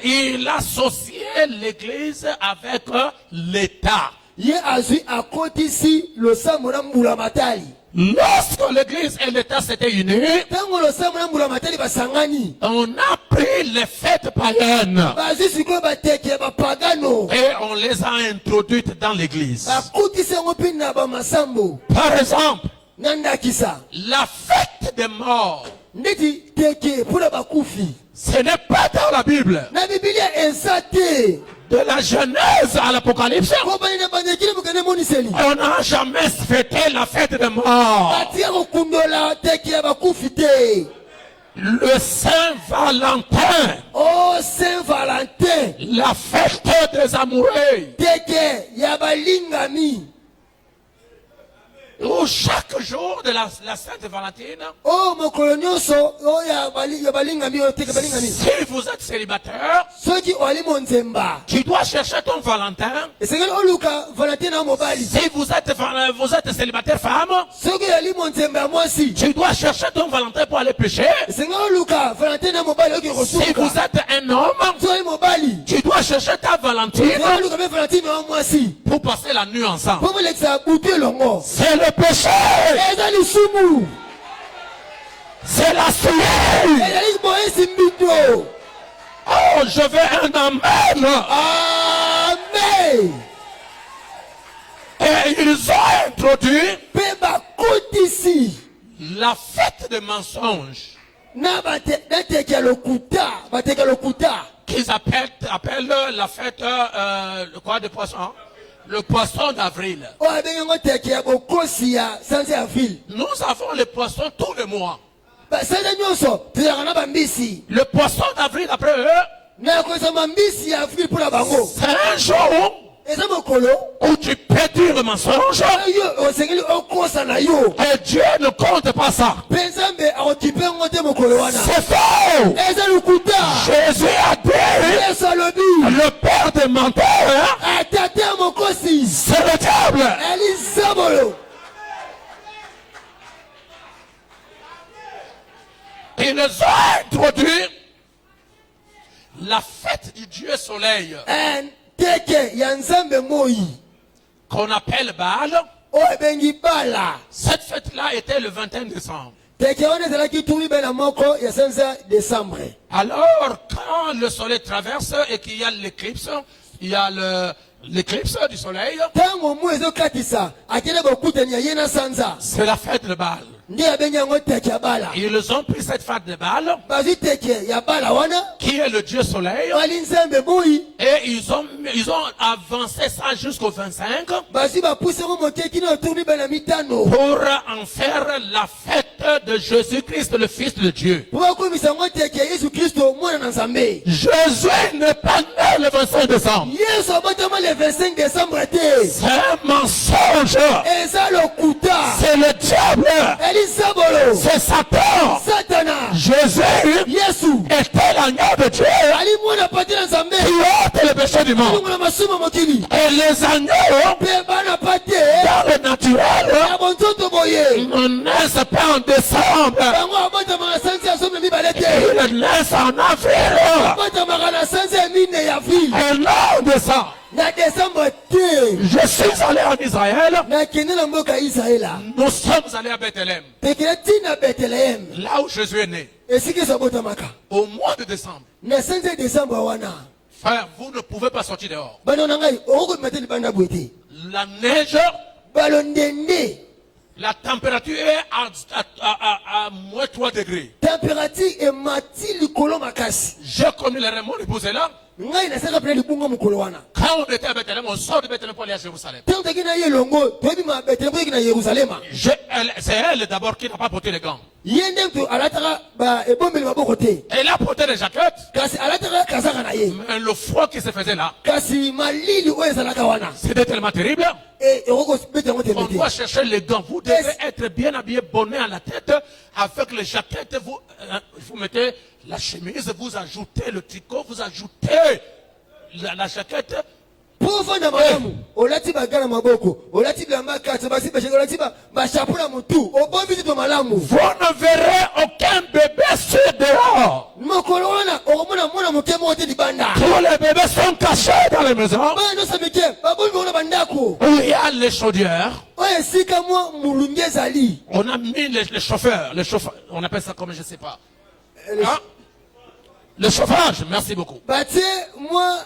Speaker 1: Il associait l'église avec l'État.
Speaker 2: ye azwi akotisi losambo na mbula matali.
Speaker 1: Lorsque l'église et l'État s'étaient unis,
Speaker 2: ntango losambo na mbula matali basangani
Speaker 1: on a pris les fêtes païennes
Speaker 2: bazwi sikoyo bateke ya bapagano
Speaker 1: et on les a introduites dans l'église.
Speaker 2: bakutisi yango mpe na bamasambo.
Speaker 1: Par exemple,
Speaker 2: na ndakisa
Speaker 1: la fête des morts,
Speaker 2: ndeti teke mpona bakufi
Speaker 1: ce n'est pas dans la Bible.
Speaker 2: na bibilia eza te.
Speaker 1: De la Genèse à l'Apocalypse,
Speaker 2: po bani na bandekile bokende moniseli
Speaker 1: on n'a jamais fêté la fête des morts.
Speaker 2: batia kokundola teke ya bakufi te.
Speaker 1: Le Saint-Valentin,
Speaker 2: o saint valentin
Speaker 1: la fête des amoureux,
Speaker 2: teke ya balingami
Speaker 1: où chaque jour de la Sainte Valentine,
Speaker 2: o mokolo nyonso oyo ya balingami oyo teke balingami
Speaker 1: si vous êtes célibataire,
Speaker 2: soki oali monzemba
Speaker 1: tu dois chercher ton Valentin.
Speaker 2: esengeli oluka valentin na mobali.
Speaker 1: Si vous êtes célibataire femme,
Speaker 2: soki oyali monzemba ya mwasi
Speaker 1: tu dois chercher ton Valentin pour aller pêcher.
Speaker 2: esengeli oluka valentin na mobali oki
Speaker 1: Si vous
Speaker 2: kosuka.
Speaker 1: êtes un homme,
Speaker 2: soki oyali mobali
Speaker 1: tu dois chercher ta Valentine
Speaker 2: esengeli oluka mpe valentin na mwasi
Speaker 1: pour passer la nuit ensemble.
Speaker 2: po molekisa butu elongo.
Speaker 1: C'est le péché.
Speaker 2: eza lisumu
Speaker 1: C'est la suie.
Speaker 2: ezali boyesi mbindo.
Speaker 1: Oh, je veux un amen.
Speaker 2: amen.
Speaker 1: Et ils ont introduit
Speaker 2: mpe bakotisi
Speaker 1: la fête des mensonges
Speaker 2: na teke ya lokuta bateke ya lokuta
Speaker 1: qu'ils appellent la fête de poisson. Le poisson d'avril.
Speaker 2: oyo abengi yango teke ya bokosi ya sanza ya ville.
Speaker 1: Nous avons le poisson tous les mois.
Speaker 2: basanza nyonso tozalaka na bambisi
Speaker 1: Le poisson d'avril après eux,
Speaker 2: na koza mambisi ya ville mpona bango.
Speaker 1: c'est un jour
Speaker 2: eza mokolo
Speaker 1: où tu peux dire le mensonge
Speaker 2: oyo osengeli okosa na yo
Speaker 1: et Dieu ne compte pas ça.
Speaker 2: mpe nzambe akokipe yango te mokolo wana.
Speaker 1: C'est faux.
Speaker 2: eza lokuta.
Speaker 1: Jésus a dit,
Speaker 2: yesu alobi
Speaker 1: le père des menteurs,
Speaker 2: atata ya mokosi
Speaker 1: c'est le diable.
Speaker 2: eli zabolo.
Speaker 1: ils ont introduit la fête du Dieu soleil
Speaker 2: teke ya nzambe moi
Speaker 1: qu'on appelle Baal.
Speaker 2: oyo ebengi bala.
Speaker 1: Cette fête-là était le 21 décembre.
Speaker 2: Teke wana ezalaki turi bela moko ya 5 décembre.
Speaker 1: Alors, quand le soleil traverse et qu'il y a l'éclipse, il y a l'éclipse du soleil,
Speaker 2: Tango mu ezokatisa akende bokutani ya ye na sanza.
Speaker 1: c'est la fête de Baal.
Speaker 2: Nde abengi yango teke ya bala.
Speaker 1: Ils ont pris cette fête de Baal,
Speaker 2: Bazwi teke ya bala wana
Speaker 1: qui est le Dieu soleil,
Speaker 2: bali nzambe moi
Speaker 1: et ils ont avancé ça jusqu'au 25
Speaker 2: bazwi bapuse ngo moke kino turi bela mitano.
Speaker 1: pour en faire la fête de Jésus-Christ, le Fils de Dieu.
Speaker 2: Po bakomisa ngo teke ya Yesu Kristo mwana na Nzambe.
Speaker 1: Jésus n'est pas né le 25 décembre.
Speaker 2: Yesu abotama le 25 décembre te.
Speaker 1: C'est un mensonge.
Speaker 2: Eza lokuta.
Speaker 1: C'est le diable.
Speaker 2: Eli sabolo.
Speaker 1: C'est Satan.
Speaker 2: Satana.
Speaker 1: Jésus
Speaker 2: Yesu.
Speaker 1: était l'agneau de Dieu
Speaker 2: Ali mwana pati na Nzambe.
Speaker 1: qui ôte le péché du monde.
Speaker 2: Mwana masuma mokili.
Speaker 1: Et les agneaux,
Speaker 2: Pe bana pate.
Speaker 1: dans le naturel,
Speaker 2: Ya bonzoto boye.
Speaker 1: ne naissent pas en décembre.
Speaker 2: Bango abotama na sanzi ya somme mibale te.
Speaker 1: Ils naissent en avril.
Speaker 2: Abotama na sanzi ya mine ya ville.
Speaker 1: Et non de ça.
Speaker 2: Na décembre te.
Speaker 1: Je suis allé en Israël.
Speaker 2: Na kende na mboka Israela.
Speaker 1: Nous sommes allés à Bethléem,
Speaker 2: Pekele tina Bethlehem.
Speaker 1: là où Jésus est né,
Speaker 2: Esiki sabotamaka.
Speaker 1: au mois de décembre.
Speaker 2: Na 5 décembre wana.
Speaker 1: Frère, vous ne pouvez pas sortir dehors.
Speaker 2: Bano na ngai oko meteli banda bwete.
Speaker 1: La neige,
Speaker 2: Balondende.
Speaker 1: la température est à moins 3 degrés.
Speaker 2: Température et mati likolo makasi.
Speaker 1: J'ai connu les remords épousés là.
Speaker 2: Ngai na saka pele libunga mukolo wana.
Speaker 1: Quand on était à Bethléem, on sort de Bethléem pour aller à Jérusalem.
Speaker 2: Tanto kina ye longo, tobi ma Bethlehem kina Yerusalem.
Speaker 1: C'est elle d'abord qui n'a pas porté les gants.
Speaker 2: Yende to alataka ba ebombeli maboko te.
Speaker 1: Elle a porté les jaquettes,
Speaker 2: Kasi alataka kazaka na ye.
Speaker 1: mais le froid qui se faisait là,
Speaker 2: Kasi malili oyo ezalaka wana.
Speaker 1: c'était tellement terrible.
Speaker 2: Et oko bete ngo
Speaker 1: On
Speaker 2: te
Speaker 1: doit
Speaker 2: bete.
Speaker 1: chercher les gants. Vous devez être bien habillé, bonnet à la tête, avec les jaquettes. Vous mettez la chemise, vous ajoutez le tricot, vous ajoutez la jaquette.
Speaker 2: Po fanda malamu, olati bagana maboko, olati bilamba kati, basi bashaka olati ba chapeau na mutu, obombi to malamu.
Speaker 1: Vous ne verrez aucun bébé sur dehors.
Speaker 2: Mokolo wana okomona mwana moke moko te libanda.
Speaker 1: Tous les bébés sont cachés dans les maisons.
Speaker 2: Bana no samike, babombi ona bandako.
Speaker 1: Où il y a les chaudières.
Speaker 2: Oyo esika mwa mulungi ezali.
Speaker 1: On a mis les chauffeurs. On appelle ça comme je ne sais pas. Hein? Le chauffage, merci beaucoup.
Speaker 2: Batie mwa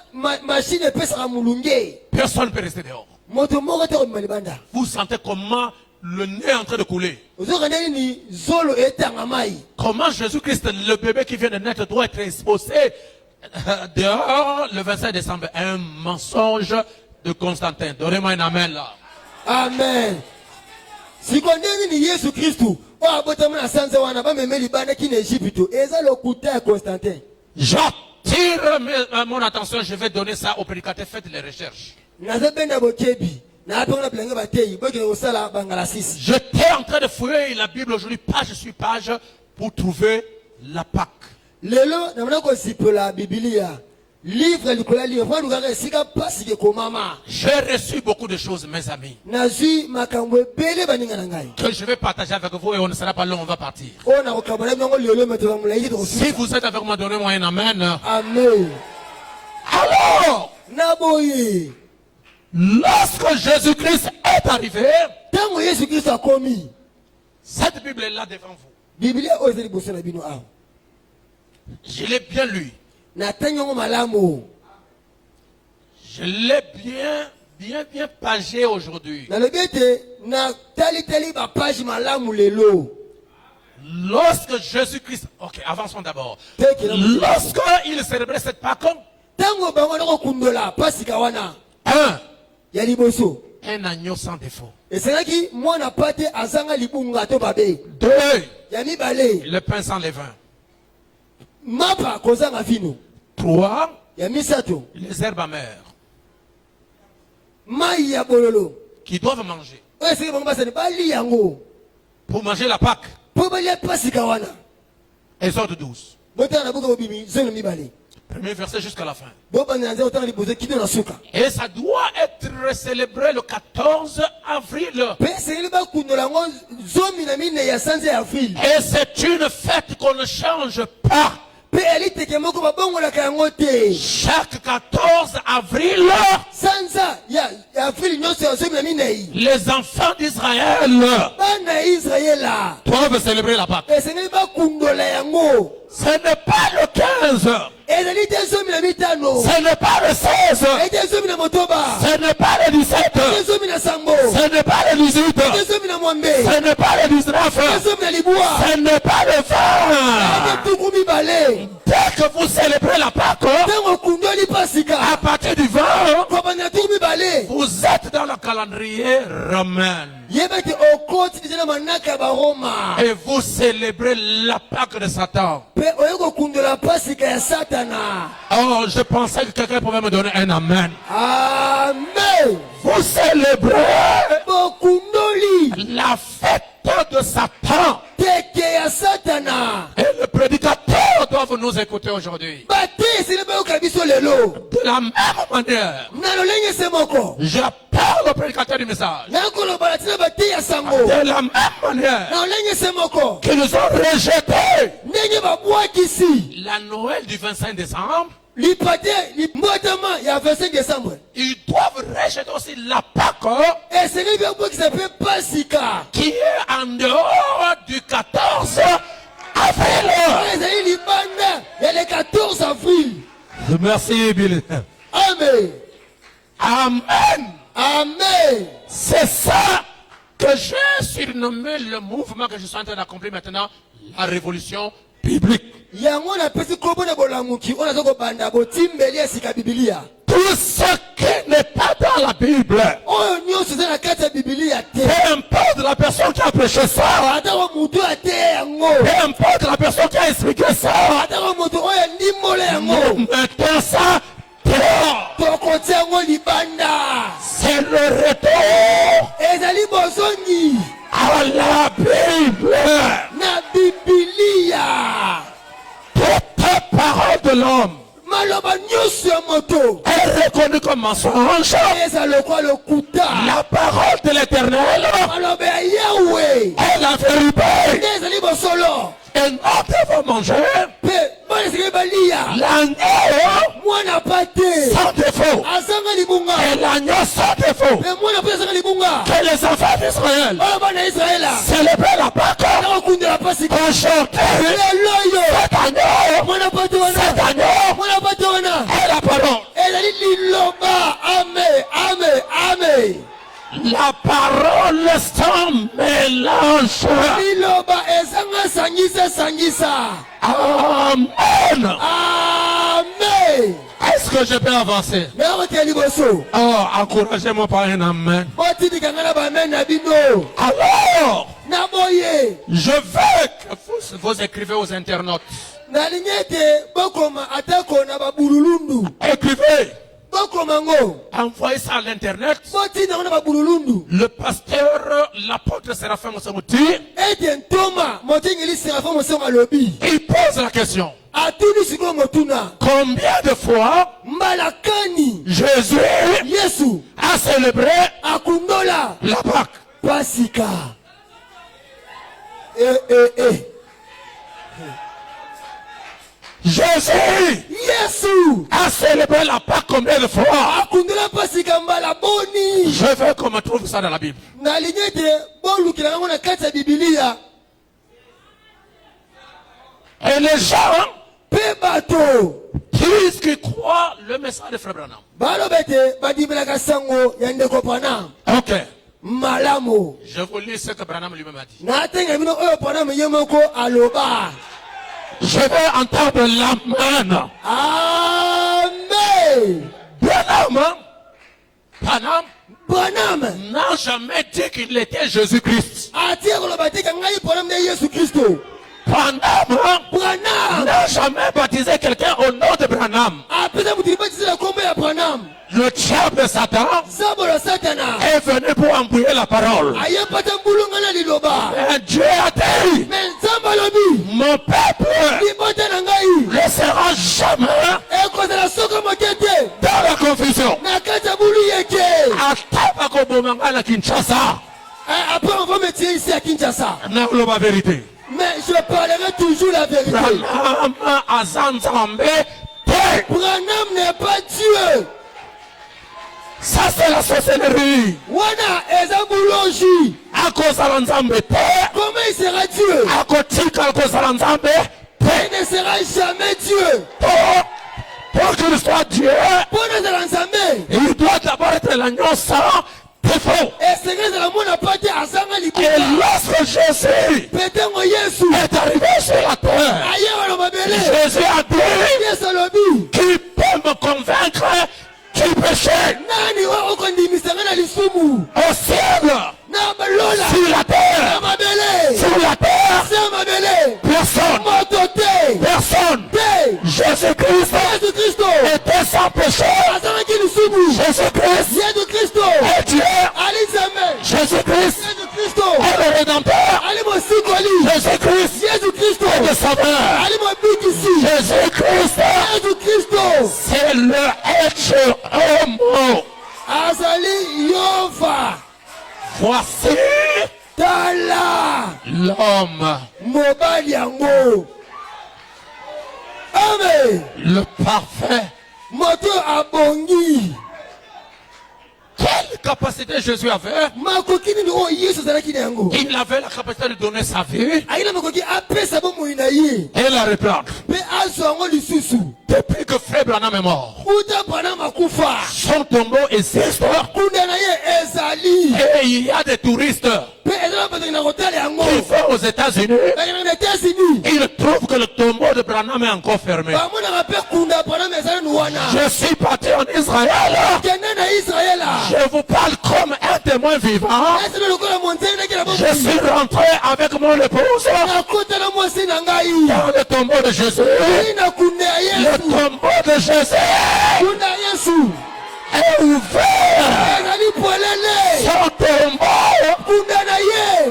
Speaker 2: machine epesaka mulungi.
Speaker 1: Personne ne peut rester dehors.
Speaker 2: Moto moko te komema libanda.
Speaker 1: Vous sentez comment le nez est en train de couler.
Speaker 2: Ozokanda nini zolo etanga mai.
Speaker 1: Comment Jésus-Christ, le bébé qui vient de naître, doit être exposé dehors le 25 décembre. Un mensonge de Constantin. Donnez-moi un amen là.
Speaker 2: Amen. Sikonde nini Yesu Kristu. O abotama na sanza wana bameme libanda kina Egypte. Eza lokuta ya Constantin.
Speaker 1: J'attire mon attention, je vais donner ça au prédicateur. Faites les recherches.
Speaker 2: Nazobenda bokebi. Na apona planga batei. Boki osala bangala 6.
Speaker 1: J'étais en train de fouiller la Bible aujourd'hui, page sur page, pour trouver la Pâque.
Speaker 2: Lelo namana ko sipola Biblia. Livre likola livre. Fa lukaka esika pasi ke komama.
Speaker 1: J'ai reçu beaucoup de choses, mes amis,
Speaker 2: Nazui makambo ebele baninga na ngai.
Speaker 1: que je vais partager avec vous et on ne sera pas long, on va partir.
Speaker 2: Ona ko kabana ngongo lelo metela mulaiki to.
Speaker 1: Si vous êtes avec moi, donnez-moi un amen.
Speaker 2: Amen.
Speaker 1: Alors,
Speaker 2: Naboyi.
Speaker 1: lorsque Jésus-Christ est arrivé,
Speaker 2: Tango Yesu Kristo akomi.
Speaker 1: cette Bible est là devant vous.
Speaker 2: Biblia oyo ezali boso na bino awa.
Speaker 1: Je l'ai bien lu.
Speaker 2: Na tango ngo malamu.
Speaker 1: Je l'ai bien pagé aujourd'hui.
Speaker 2: Na lobete na tali ba page malamu lelo.
Speaker 1: Lorsque Jésus-Christ... Ok, avançons d'abord. Lorsque il célébrait cette Pâque,
Speaker 2: Tango bango na kundola pasika wana. Ya liboso.
Speaker 1: un agneau sans défaut.
Speaker 2: Esenaki mwana pate azanga libunga to babe.
Speaker 1: 2,
Speaker 2: Ya mibale.
Speaker 1: le pain sans levain.
Speaker 2: Mapa kozanga vino.
Speaker 1: 3,
Speaker 2: Ya misato.
Speaker 1: les herbes amères
Speaker 2: Mai ya bololo.
Speaker 1: qui doivent manger.
Speaker 2: Oyo esika bango basani bali yango.
Speaker 1: Pour manger la Pâque,
Speaker 2: Po balia pasika wana.
Speaker 1: Exode 12.
Speaker 2: Botana na buka bobimi zolo mibale.
Speaker 1: premier verset jusqu'à la fin.
Speaker 2: bobanda nzambe otanga liboso kino na suka
Speaker 1: Et ça doit être célébré le 14 avril.
Speaker 2: mpe esengeli bakundola yango 14 ya sanza ya avril
Speaker 1: Et c'est une fête qu'on ne change pas.
Speaker 2: mpe eliteke moko babongolaka yango te
Speaker 1: Chaque 14 avril,
Speaker 2: sanza ya avril nyonso ya 14
Speaker 1: les enfants d'Israël
Speaker 2: bana ya israela
Speaker 1: doivent célébrer la Pâque.
Speaker 2: esengeli bakundola yango
Speaker 1: Ce n'est pas le 15,
Speaker 2: ezali te 15
Speaker 1: ce n'est pas le 16,
Speaker 2: ezali te 10
Speaker 1: ce n'est pas le 17,
Speaker 2: ezali 17
Speaker 1: ce n'est pas le 18,
Speaker 2: ezali 18
Speaker 1: ce n'est pas le 19,
Speaker 2: ezali 19
Speaker 1: ce n'est pas le 20.
Speaker 2: tuku mibale
Speaker 1: Dès que vous célébrez la Pâque,
Speaker 2: ntango okundoli pasika
Speaker 1: à partir du 20,
Speaker 2: kobanda tuku mibale
Speaker 1: vous êtes dans le calendrier romain.
Speaker 2: yeba ete okoti deja na manaka ya baroma
Speaker 1: Et vous célébrez la Pâque de Satan.
Speaker 2: mpe oye kokundola pasika ya satana
Speaker 1: Oh, je pensais que quelqu'un pouvait me donner un amen.
Speaker 2: amen
Speaker 1: Vous célébrez
Speaker 2: bokundoli
Speaker 1: la fête de Satan.
Speaker 2: teke ya satana
Speaker 1: Et le prédicateur doit nous écouter aujourd'hui.
Speaker 2: bate esili bayoka biso lelo
Speaker 1: De la même manière,
Speaker 2: na lolenge se moko
Speaker 1: j'appelle le prédicateur du message.
Speaker 2: nakolobala tina bate ya sango
Speaker 1: De la même manière
Speaker 2: na lolenge se moko
Speaker 1: qu'ils ont rejeté
Speaker 2: ndenge babwakisi
Speaker 1: la Noël du 25 décembre,
Speaker 2: lipate limbotama ya 25 décembre
Speaker 1: ils doivent rejeter aussi la Pâque
Speaker 2: esengeli babwakisa mpe pasika
Speaker 1: qui est en dehors du 14 avril.
Speaker 2: ezali libanda ya le 14 avril
Speaker 1: Merci, Bill.
Speaker 2: amen
Speaker 1: Amen.
Speaker 2: amen
Speaker 1: C'est ça que j'ai surnommé le mouvement que je suis en train d'accomplir maintenant, la révolution biblique.
Speaker 2: yango napesi kombo na bolamuki oyo naza kobanda botimbeli esika bibilia
Speaker 1: Tout ce qui n'est pas dans la Bible,
Speaker 2: oyo nyonso eza na kati ya bibilia te
Speaker 1: peu importe la personne qui a prêché ça,
Speaker 2: atako motu ateya yango
Speaker 1: peu importe la personne qui a expliqué ça,
Speaker 2: atako moto oyo andimbola yango
Speaker 1: nous mettons ça dehors.
Speaker 2: tokotia yango libanda
Speaker 1: C'est le retour
Speaker 2: ezali bozongi
Speaker 1: à la Bible.
Speaker 2: na bibilia
Speaker 1: Toute parole de l'homme
Speaker 2: maloba nyonso ya moto
Speaker 1: est reconnue comme mensonge.
Speaker 2: eza lokwa lokuta
Speaker 1: La parole de l'Éternel
Speaker 2: maloba ya yawe
Speaker 1: est la vérité.
Speaker 2: nde ezali bosolo
Speaker 1: Et nous devons manger
Speaker 2: mpe bana esengeli balia
Speaker 1: l'agneau
Speaker 2: mwana pate
Speaker 1: sans défaut.
Speaker 2: azanga libunga
Speaker 1: Et l'agneau sans défaut.
Speaker 2: mpe mwana pate azanga libunga
Speaker 1: Que les enfants d'Israël
Speaker 2: oyo bana ya israela
Speaker 1: célèbrent la Pâque.
Speaker 2: nakokundela pasika
Speaker 1: Aujourd'hui,
Speaker 2: lelo oyo
Speaker 1: cet agneau,
Speaker 2: mwana pate
Speaker 1: cet
Speaker 2: wana
Speaker 1: agneau
Speaker 2: mwana pate wana
Speaker 1: est la parole.
Speaker 2: ezali liloba ame ame ame
Speaker 1: La parole sans mélange.
Speaker 2: liloba ezanga sangisa
Speaker 1: Amen.
Speaker 2: amen
Speaker 1: Est-ce que je peux avancer?
Speaker 2: nakotia liboso
Speaker 1: Oh, encouragez-moi par un amen.
Speaker 2: otindika nga na bamen na bino
Speaker 1: Alors,
Speaker 2: na boye
Speaker 1: je veux que vous écrivez aux internautes.
Speaker 2: nalingi ete bokoma atako na babululundu
Speaker 1: Écrivez.
Speaker 2: bokoma ngo
Speaker 1: Envoyez ça à l'internet.
Speaker 2: botinda ngo na babululundu
Speaker 1: Le pasteur, l'apôtre Séraphin Moussamouti,
Speaker 2: ete ntoma motingeli serafin mosongo alobi
Speaker 1: il pose la question.
Speaker 2: atuni sikoyo motuna
Speaker 1: Combien de fois
Speaker 2: mbala kani
Speaker 1: Jésus
Speaker 2: yesu
Speaker 1: a célébré
Speaker 2: akundola
Speaker 1: la Pâque?
Speaker 2: pasika
Speaker 1: Jésus
Speaker 2: yesu
Speaker 1: a célébré la Pâque combien de fois?
Speaker 2: akundola pasika mbala boni
Speaker 1: Je veux qu'on me trouve ça dans la Bible.
Speaker 2: nalingi ete bolukela yango na kati ya bibilia
Speaker 1: Et les gens
Speaker 2: mpe bato
Speaker 1: disent qu'ils croient le message de Frère Branham.
Speaker 2: baloba ete badimelaka sango ya ndeko pana
Speaker 1: Ok.
Speaker 2: malamu
Speaker 1: Je vous lis ce que Branham lui-même a dit.
Speaker 2: natenga bino oyo pana ye moko aloba
Speaker 1: Je veux entendre l'amen.
Speaker 2: amen
Speaker 1: Branham
Speaker 2: branam
Speaker 1: n'a jamais dit qu'il était Jésus-Christ.
Speaker 2: atie koloba te ka ngai branam nde yesu kristo
Speaker 1: Branham n'a jamais baptisé quelqu'un au nom de Branham.
Speaker 2: apesa mutili batisela kombo ya branam
Speaker 1: Le diable Satan
Speaker 2: zabolo satana
Speaker 1: est venu pour embrouiller la parole.
Speaker 2: aye pata mbulunga na liloba
Speaker 1: Et Dieu a dit,
Speaker 2: me nzambe alobi
Speaker 1: mon peuple
Speaker 2: libota na ngai
Speaker 1: ne sera jamais Bomangala Kinshasa.
Speaker 2: Après, on va me tirer ici à Kinshasa.
Speaker 1: Na la vérité.
Speaker 2: Mais je parlerai toujours la vérité.
Speaker 1: Branham Azanzambe.
Speaker 2: Branham n'est pas Dieu.
Speaker 1: Ça c'est la sorcellerie.
Speaker 2: Wana Ezaboulogi.
Speaker 1: Akozala Nzambe te.
Speaker 2: Comment il sera Dieu?
Speaker 1: Akotika akozala Nzambe.
Speaker 2: Il ne sera jamais Dieu.
Speaker 1: Pour qu'il soit Dieu, il doit d'abord être l'agneau sans défaut. Et lorsque Jésus est arrivé sur la terre, Jésus a dit, qui peut me convaincre du péché au ciel, sur la terre, personne. Jésus-Christ était sans péché. Jésus-Christ est Dieu. Jésus-Christ est le Rédempteur. Jésus-Christ est le Sauveur. Jésus-Christ c'est le être homo. Voici l'homme, le parfait. Quelle capacité Jésus avait? Il avait la capacité de donner sa vie et la reprendre. Depuis que Frère Branham est mort, son tombeau existe et il y a des touristes qui vont aux États-Unis. Ils trouvent que le tombeau de Branham est encore fermé. Je suis parti en Israël. Je vous parle comme un témoin vivant. Je suis rentré avec mon épouse dans le tombeau de Jésus. Le tombeau de Jésus est ouvert. Son tombeau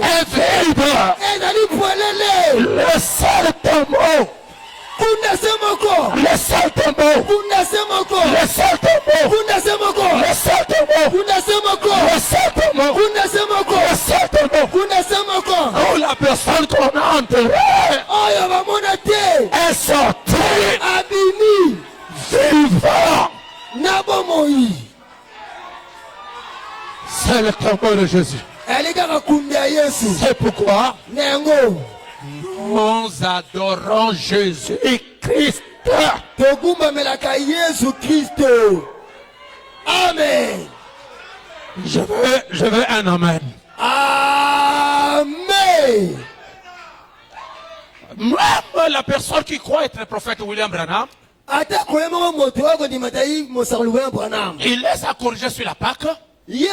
Speaker 1: est vide. Le seul tombeau. Le seul tombeau. Le seul tombeau. Le seul tombeau. Le seul tombeau. Où la personne qu'on a enterrée est sortie vivant. C'est le tombeau de Jésus. C'est pourquoi nous adorons Jésus-Christ.
Speaker 2: Amen.
Speaker 1: Je veux un amen.
Speaker 2: Amen.
Speaker 1: Même la personne qui croit être le prophète William Branham, il laisse à corriger sur la Pâque. Il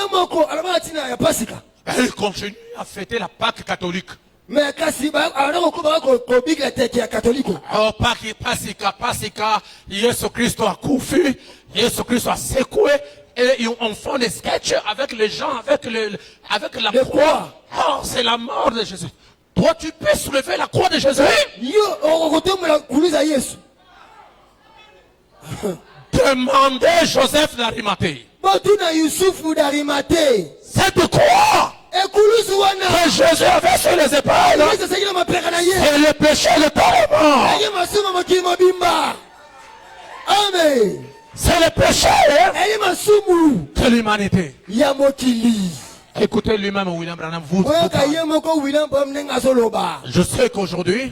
Speaker 1: continue à fêter la Pâque catholique. Oh, Pasika, Jésus Christ a couffé, Jésus Christ a secoué, et on fait des sketchs avec les gens, avec la croix. Oh, c'est la mort de Jésus. Toi, tu peux soulever la croix de Jésus? Demandez Joseph d'Arimathée. Cette croix que Jésus avait sur les épaules, c'est le péché de tout le monde.
Speaker 2: Amen.
Speaker 1: C'est le péché de l'humanité. Écoutez lui-même William Branham. Je sais qu'aujourd'hui,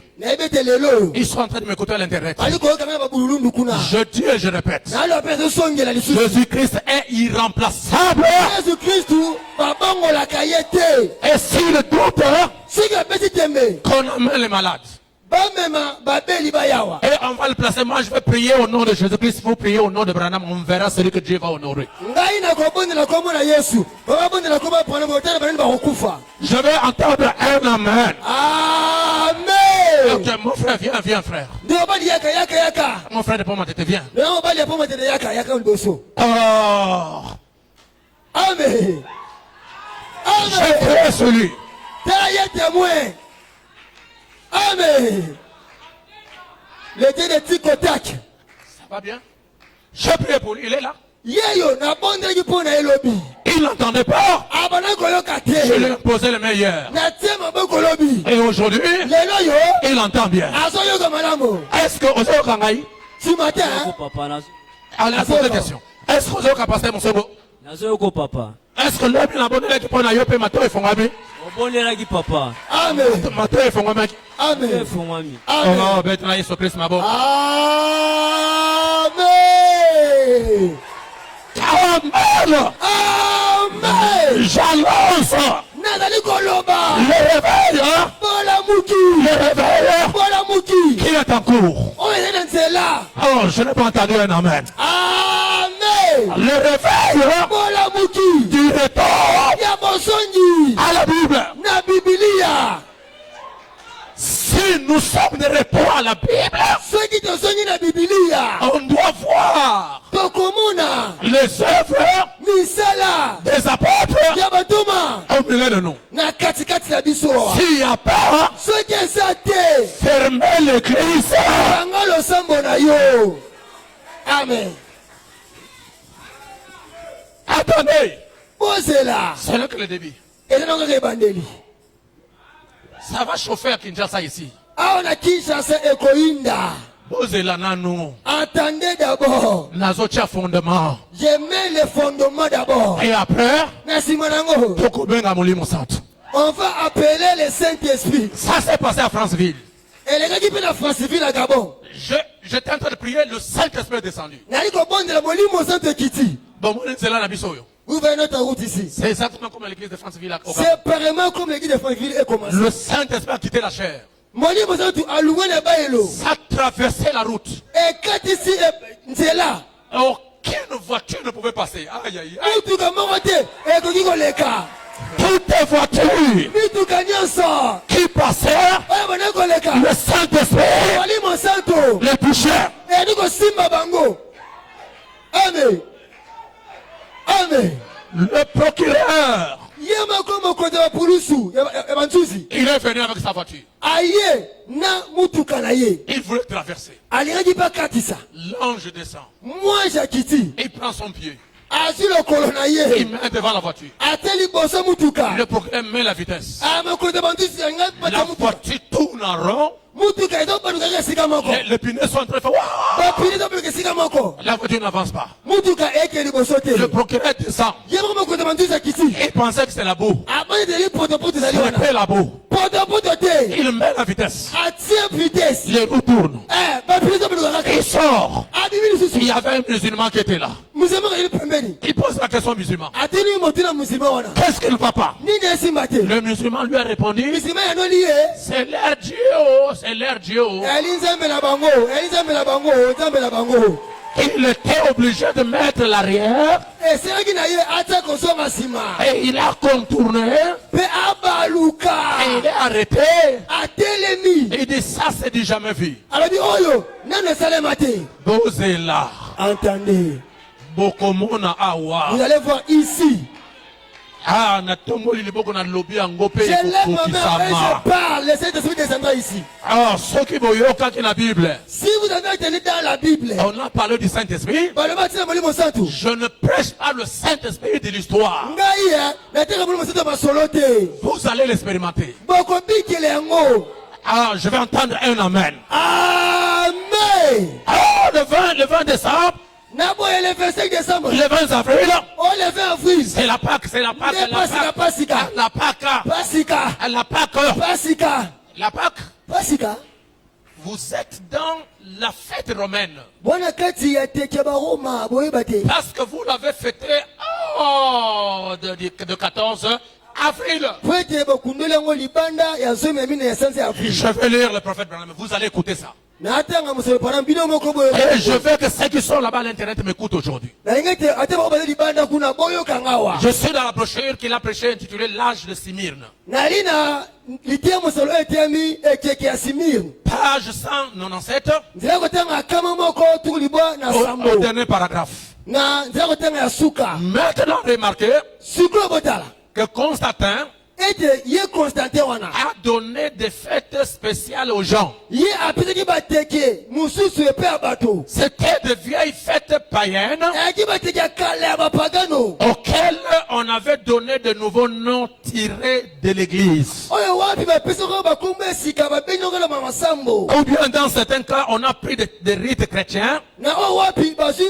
Speaker 1: ils sont en train de m'écouter à l'internet. Je dis et je répète, Jésus-Christ est irremplaçable. Et s'il doute qu'on amène les malades, et on va le placer. Moi je vais prier au nom de Jésus-Christ. Vous priez au nom de Branham. On verra celui que Dieu va honorer. Je vais entendre un amen.
Speaker 2: Amen.
Speaker 1: Ok, mon frère, viens frère. Mon frère de pomme à tête, viens. Oh.
Speaker 2: Amen.
Speaker 1: Je prie celui.
Speaker 2: Amen. Le Dieu de Tikotak.
Speaker 1: Ça va bien? Je prie pour lui, il est là.
Speaker 2: Il
Speaker 1: Il n'entendait pas. Je lui ai imposé le meilleur. Et aujourd'hui, il entend bien. Est-ce que Ozo Kangaï?
Speaker 2: Ce matin,
Speaker 1: allez, posez des questions. Est-ce que Ozo Kapasté mon cerveau? Est-ce que l'homme il a bonné qui prend la yope mato et font ami?
Speaker 2: Amen.
Speaker 1: Mato et font ami.
Speaker 2: Amen.
Speaker 1: Oh, bête là, Yesu Christ, ma bonne.
Speaker 2: Amen.
Speaker 1: Amen.
Speaker 2: Amen.
Speaker 1: J'annonce le réveil. Le réveil qui est en cours. Oh, je n'ai pas entendu un amen.
Speaker 2: Amen.
Speaker 1: Le réveil du retour à la Bible. Si nous sommes de retour à la Bible, on doit voir les œuvres des apôtres au milieu de nous. S'il n'y a pas fermé l'église,
Speaker 2: Amen.
Speaker 1: attendez,
Speaker 2: C'est là.
Speaker 1: c'est là que le début. Ça va chauffer à Kinshasa ici. Bozela nanu.
Speaker 2: Attendez d'abord.
Speaker 1: Nazocha fondement.
Speaker 2: Je mets le fondement d'abord.
Speaker 1: Et après, Tokobenga Molimo Santo.
Speaker 2: On va appeler le Saint-Esprit.
Speaker 1: Ça s'est passé à Franceville.
Speaker 2: Et les gars qui viennent à Franceville à Gabon.
Speaker 1: J'étais en train de prier, le Saint-Esprit est descendu. Bon,
Speaker 2: Vous voyez notre route ici.
Speaker 1: C'est exactement comme l'église de Franceville.
Speaker 2: C'est pareillement comme l'église de Franceville est commencé.
Speaker 1: Le Saint-Esprit a quitté la chair.
Speaker 2: Ça
Speaker 1: a traversé la route.
Speaker 2: Et quand ici, c'est là.
Speaker 1: Aucune voiture ne pouvait passer. Aïe, aïe, aïe. Toutes les voitures qui passaient, le Saint-Esprit les touchait.
Speaker 2: Amen. Amen.
Speaker 1: Le procureur, il est venu avec sa voiture. Il voulait traverser. L'ange descend. Il prend son pied. Il met devant la voiture. Le procureur met la vitesse. La voiture tourne en rond. Les pneus sont très forts. La voiture n'avance pas. Le procureur descend. Il pensait que c'était la boue. C'était la boue. Il met la vitesse. Les roues tournent. Il sort. Il y avait un musulman qui était là. Il pose la question au musulman. Qu'est-ce qu'il ne va pas? Le musulman lui a répondu, c'est l'air Dieu. C'est l'air Dieu. Il était obligé de mettre l'arrière. Et il a contourné. Et il est arrêté. Il dit ça c'est du jamais vu. Bozela.
Speaker 2: Entendez.
Speaker 1: Bokomona awa.
Speaker 2: Vous allez voir ici.
Speaker 1: Ah, na tomboli liboko na lobi angope
Speaker 2: je lève ma main et je parle. Le Saint-Esprit descendra ici.
Speaker 1: Ah, ceux qui boyoka qui na Bible.
Speaker 2: Si vous avez entendu dans la Bible,
Speaker 1: on a parlé du Saint-Esprit. Je ne prêche pas le Saint-Esprit de l'histoire. Vous allez l'expérimenter. Ah, je vais entendre un amen.
Speaker 2: Amen.
Speaker 1: Ah, le 20 décembre.
Speaker 2: Le 25 décembre.
Speaker 1: Le 20 avril.
Speaker 2: Oh, le 20 avril.
Speaker 1: C'est la Pâque, c'est la Pâque. La Pâque. La Pâque. Vous êtes dans la fête romaine. Parce que vous l'avez fêté de 14 avril. Je vais lire le prophète Branham. Vous allez écouter ça. Et je veux que ceux qui sont là-bas à l'internet m'écoutent aujourd'hui. Je suis dans la brochure qu'il a prêché intitulée L'âge de Smyrne. Page 197. Au dernier paragraphe. Maintenant remarquez que Constantin
Speaker 2: ete ye Constantin wana
Speaker 1: a donné des fêtes spéciales aux gens.
Speaker 2: ye apesaki bateke mususu epe ya bato
Speaker 1: C'était de vieilles fêtes païennes
Speaker 2: eyaki bateke ya kala ya bapagano
Speaker 1: auxquelles on avait donné de nouveaux noms tirés de l'église.
Speaker 2: oyo wapi bapesaka bakombo esika babenyoka na masambo
Speaker 1: Ou bien dans certains cas, on a pris des rites chrétiens
Speaker 2: na oyo wapi bazwi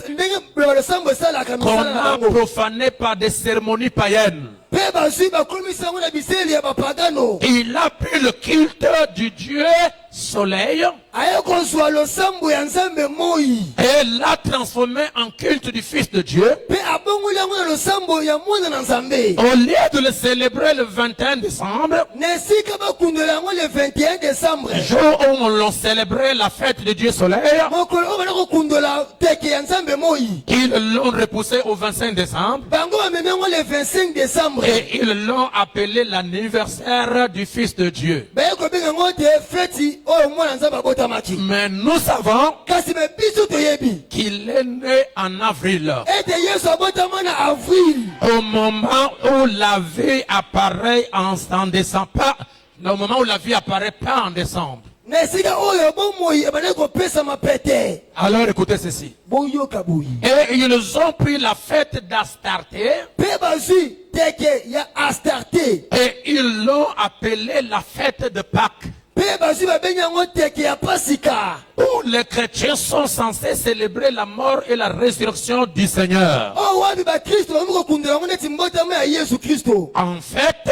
Speaker 2: ndenge losambo esalaka
Speaker 1: qu'on
Speaker 2: misala na
Speaker 1: a
Speaker 2: bango
Speaker 1: profané par des cérémonies païennes.
Speaker 2: mpe bazwi bakomisa yango na biseli ya bapagano
Speaker 1: Il a pris le culte du Dieu soleil
Speaker 2: aye kozwa losambo ya nzambe moi
Speaker 1: et l'a transformé en culte du Fils de Dieu.
Speaker 2: mpe abongoli yango na losambo ya mwana na nzambe
Speaker 1: Au lieu de le célébrer le 21 décembre,
Speaker 2: na esika bakundola yango le 21 décembre
Speaker 1: jour où on l'a célébré la fête du Dieu soleil,
Speaker 2: mokolo oyo bana kokundola teke ya nzambe moi
Speaker 1: ils l'ont repoussé au 25 décembre
Speaker 2: bango bamemi yango le 25 décembre
Speaker 1: et ils l'ont appelé l'anniversaire du Fils de Dieu.
Speaker 2: baye kobenga yango te feti oyo mwana nzambe abotamaki
Speaker 1: Mais nous savons
Speaker 2: kasi me biso toyebi
Speaker 1: qu'il est né en avril,
Speaker 2: ete yesu abotama na avril
Speaker 1: au moment où la vie apparaît en décembre, pas, au moment où la vie apparaît pas en décembre.
Speaker 2: na esika oyo bomoi ebandaki kopesama pete
Speaker 1: Alors écoutez ceci.
Speaker 2: boyoka boyi
Speaker 1: Et ils ont pris la fête d'Astarté
Speaker 2: mpe bazwi teke ya astarte
Speaker 1: et ils l'ont appelée la fête de Pâques,
Speaker 2: mpe bazwi babengi yango teke ya pasika
Speaker 1: où les chrétiens sont censés célébrer la mort et la résurrection du Seigneur.
Speaker 2: oyo wapi bakristo bakomi kokundola yango neti mbotama ya yesu kristo
Speaker 1: En fait,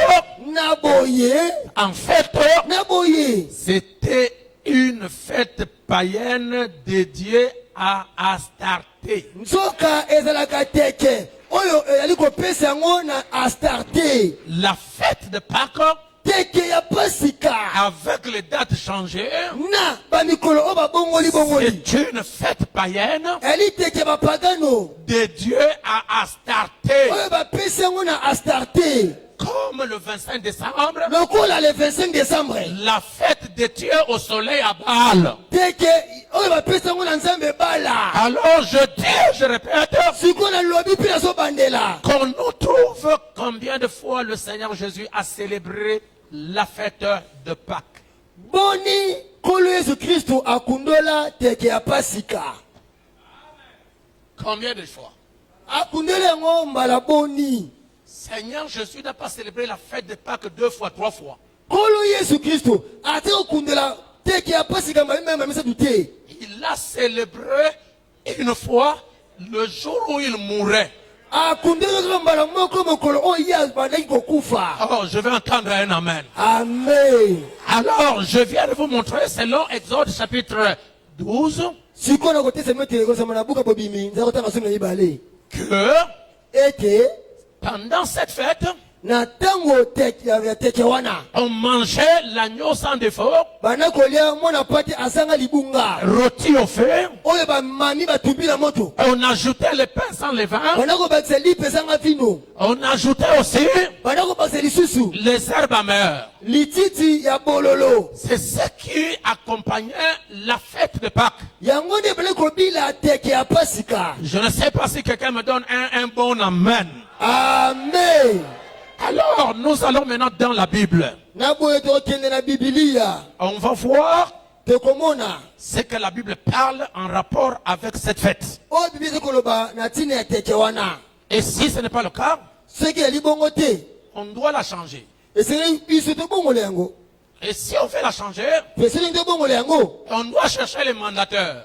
Speaker 2: na boye
Speaker 1: c'était une fête païenne dédiée à Astarté.
Speaker 2: nzoka ezalaka teke oyo ezali kopesa yango na astarte
Speaker 1: La fête de Pâques,
Speaker 2: teke ya pasika
Speaker 1: avec les dates changées,
Speaker 2: na bamikolo oyo babongoli bongoli
Speaker 1: c'est une fête païenne
Speaker 2: eli teke ya bapagano
Speaker 1: dédiée à Astarté.
Speaker 2: oyo bapesi yango na astarte
Speaker 1: Comme le 25 décembre,
Speaker 2: lokola le 25 décembre
Speaker 1: la fête dédiée au soleil à Baal.
Speaker 2: teke oyo bapesi yango na nzambe bala
Speaker 1: Alors je dis, je répète,
Speaker 2: sikoyo nalobi mpe nazobandela
Speaker 1: qu'on nous trouve combien de fois le Seigneur Jésus a célébré la fête de Pâques.
Speaker 2: boni nkolo yesu kristo akundola teke ya pasika
Speaker 1: Combien de fois?
Speaker 2: akundola yango mbala boni
Speaker 1: Seigneur Jésus n'a pas célébré la fête de Pâques 2 fois, 3 fois.
Speaker 2: nkolo yesu kristo ate kokundela teke ya pasika mbamimema misatu te
Speaker 1: Il l'a célébré une fois le jour où il mourait.
Speaker 2: akundelaka mbala moko mokolo oyo ye abandaki kokufa
Speaker 1: Oh, je vais entendre un amen.
Speaker 2: amen
Speaker 1: Alors, je viens de vous montrer, selon Exode chapitre 12,
Speaker 2: sikoyo na kotesa mete ekosama na buka bobimi nzala kotanga somi na mibale
Speaker 1: que
Speaker 2: ete
Speaker 1: pendant cette fête,
Speaker 2: na ntango ya teke wana
Speaker 1: on mangeait l'agneau sans défaut,
Speaker 2: banda kolia mwana pati asanga libunga
Speaker 1: rôti au feu,
Speaker 2: oyo bamami batumbi na moto
Speaker 1: on ajoutait le pain sans levain,
Speaker 2: banda kobakisa lipesanga vino
Speaker 1: on ajoutait aussi
Speaker 2: banda kobakisa lisusu
Speaker 1: les herbes amères.
Speaker 2: lititi ya bololo
Speaker 1: C'est ce qui accompagnait la fête de Pâques.
Speaker 2: yango nde ebele kobila teke ya pasika
Speaker 1: Je ne sais pas si quelqu'un me donne un bon amen.
Speaker 2: amen
Speaker 1: Alors, nous allons maintenant dans la Bible.
Speaker 2: na boye tokende na bibilia
Speaker 1: On va voir
Speaker 2: tokomona
Speaker 1: ce que la Bible parle en rapport avec cette fête.
Speaker 2: oyo bibi eza koloba na ntina ya teke wana
Speaker 1: Et si ce n'est pas le cas,
Speaker 2: soki yali bongo te
Speaker 1: on doit la changer.
Speaker 2: esengeli biso tobongola yango
Speaker 1: Et si on veut la changer,
Speaker 2: mpe soki tobongola yango
Speaker 1: on doit chercher les mandataires.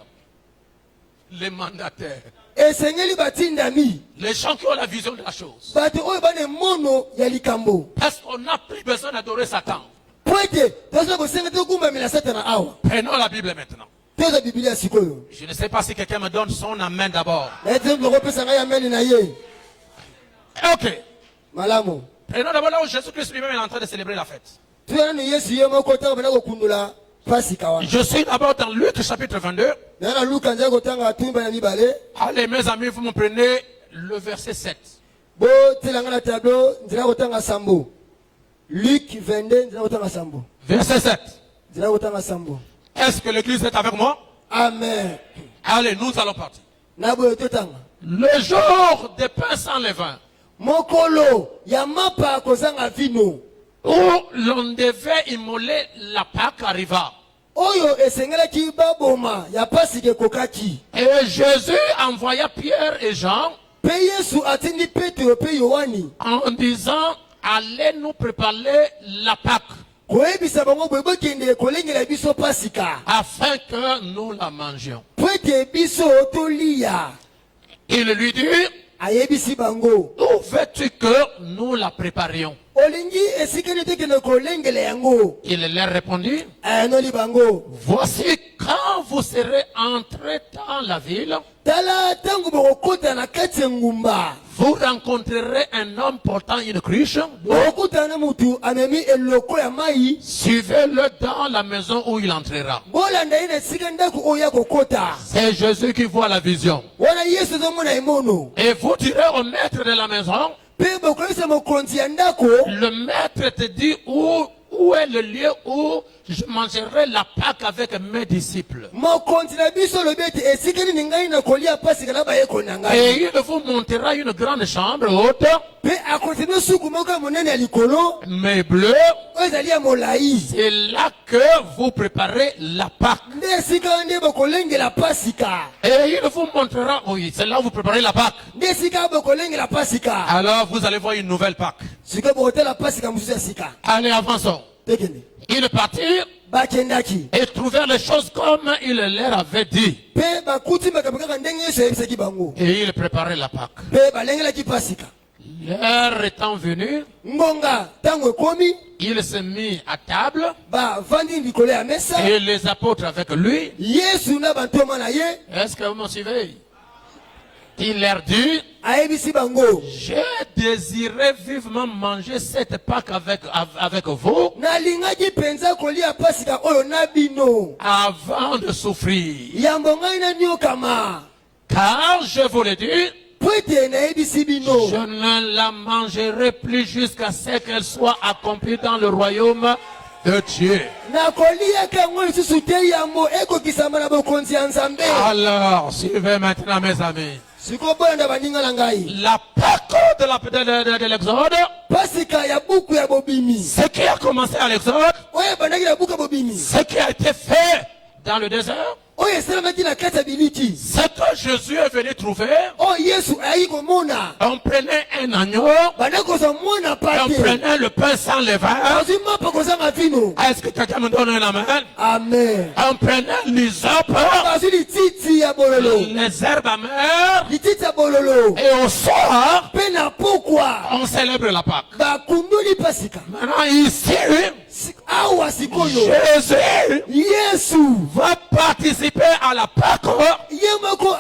Speaker 1: Les mandataires.
Speaker 2: esengeli batindami
Speaker 1: Les gens qui ont la vision de la chose.
Speaker 2: bato oyo bana emono ya likambo
Speaker 1: Parce qu'on n'a plus besoin d'adorer Satan.
Speaker 2: po ete tozola kosenga tokumbamela satana awa
Speaker 1: Prenons la Bible maintenant.
Speaker 2: toza bibilia sikoyo
Speaker 1: Je ne sais pas si quelqu'un me donne son amen d'abord.
Speaker 2: na ete lokopesa ngai ameni na ye
Speaker 1: Ok.
Speaker 2: malamu
Speaker 1: Prenons d'abord là où Jésus-Christ lui-même est en train de célébrer la fête.
Speaker 2: tuyana ni yesu ye moko ntango banda kokundola pasika wana
Speaker 1: Je suis d'abord dans Luc chapitre 22.
Speaker 2: na na luka nzala kotanga tumba na mibale
Speaker 1: Allez mes amis, vous me prenez le verset 7.
Speaker 2: botelanga na tableau nzela kotanga sambo luk 22 nzela kotanga sambo
Speaker 1: Verset 7.
Speaker 2: nzela kotanga sambo
Speaker 1: Est-ce que l'église est avec moi?
Speaker 2: amen
Speaker 1: Allez, nous allons partir.
Speaker 2: na boye totanga
Speaker 1: Le jour des pains sans levain.
Speaker 2: mokolo ya mapa kozanga vino
Speaker 1: où l'on devait immoler la Pâque arriva.
Speaker 2: oyo esengelaki baboma ya pasika kokaki
Speaker 1: Et Jésus envoya Pierre et Jean
Speaker 2: pe Yesu atindi Petro pe Yohani
Speaker 1: en disant, allez nous préparer la Pâque
Speaker 2: koyebisa bango boye bokende kolengela biso pasika
Speaker 1: afin que nous la mangions.
Speaker 2: po ete biso tolia.
Speaker 1: Il lui dit,
Speaker 2: Ayebisi bango
Speaker 1: où veux-tu que nous la préparions?
Speaker 2: olingi esika nini tokende kolengela yango.
Speaker 1: Il leur répondit,
Speaker 2: Ayanoli bango
Speaker 1: voici quand vous serez entrés dans la ville,
Speaker 2: tala tango bokokota na kati ya ngumba
Speaker 1: vous rencontrerez un homme portant une cruche.
Speaker 2: bokokutana na mutu amemi eloko ya mai
Speaker 1: Suivez-le dans la maison où il entrera.
Speaker 2: bolanda ye na esika ndako oyo akokota
Speaker 1: C'est Jésus qui voit la vision.
Speaker 2: wana Yesu azomona emono
Speaker 1: Et vous direz au maître de la maison,
Speaker 2: mpe bokoyebisa mokonzi ya ndako
Speaker 1: le maître te dit où est le lieu où je mangerai la Pâque avec mes disciples.
Speaker 2: mokonzi na biso olobi ete esika nini ngai na kolia pasika na bayekoli na ngai
Speaker 1: Et il vous montrera une grande chambre haute,
Speaker 2: mpe akontinue suku moko ya monene ya likolo
Speaker 1: mais bleue.
Speaker 2: oyo ezali ya molai
Speaker 1: C'est là que vous préparez la Pâque.
Speaker 2: nde esika nde bokolengela pasika
Speaker 1: Et il vous montrera, oui, c'est là où vous préparez la Pâque.
Speaker 2: nde esika bokolengela pasika
Speaker 1: Alors vous allez voir une nouvelle Pâque.
Speaker 2: sika bokotala pasika mosusu ya sika
Speaker 1: Allez, avançons.
Speaker 2: tekende
Speaker 1: Ils partirent
Speaker 2: bakendaki
Speaker 1: et trouvèrent les choses comme il leur avait dit.
Speaker 2: mpe bakuti makambo kaka ndenge Yesu ayebisaki bango
Speaker 1: Et ils préparaient la Pâque.
Speaker 2: mpe balengelaki pasika
Speaker 1: L'heure étant venue,
Speaker 2: ngonga ntango ekomi
Speaker 1: il se mit à table
Speaker 2: bavandi likolo ya mesa
Speaker 1: et les apôtres avec lui.
Speaker 2: Yesu na bantoma na ye
Speaker 1: Est-ce que vous me suivez? Il leur dit,
Speaker 2: ayebisi bango
Speaker 1: j'ai désiré vivement manger cette Pâque avec vous
Speaker 2: nalingaki mpenza kolia pasika oyo na bino
Speaker 1: avant de souffrir.
Speaker 2: yambo ngai naniokama
Speaker 1: Car je vous le dis,
Speaker 2: po ete nayebisi bino
Speaker 1: je ne la mangerai plus jusqu'à ce qu'elle soit accomplie dans le royaume de Dieu.
Speaker 2: nakoliaka yango lisusu te yambo ekokisama na bokonzi ya nzambe
Speaker 1: Alors, suivez maintenant mes amis.
Speaker 2: sikoyo bolanda baninga na ngai
Speaker 1: La Pâque de l'Exode,
Speaker 2: pasika ya buku ya bobimi
Speaker 1: ce qui a commencé à l'Exode,
Speaker 2: oyo ebandaki na buku ya bobimi
Speaker 1: ce qui a été fait dans le désert,
Speaker 2: oyo esalamaki na kati ya biliki
Speaker 1: ce que Jésus est venu trouver,
Speaker 2: oyo Yesu ayaki komona
Speaker 1: on prenait un agneau,
Speaker 2: banda kozwa mwana
Speaker 1: on
Speaker 2: pate
Speaker 1: prenait le pain sans levain.
Speaker 2: azwi mapa kozanga vino
Speaker 1: Est-ce que quelqu'un me donne un amen?
Speaker 2: amen
Speaker 1: On prenait l'hysope,
Speaker 2: azwi lititi ya bololo
Speaker 1: les herbes amères,
Speaker 2: lititi ya bololo
Speaker 1: et au soir,
Speaker 2: mpe na pokwa
Speaker 1: on célèbre la Pâque.
Speaker 2: bakundoli pasika
Speaker 1: Maintenant ici,
Speaker 2: awa sikoyo
Speaker 1: Jésus
Speaker 2: Yesu
Speaker 1: va participer à la Pâque
Speaker 2: ye moko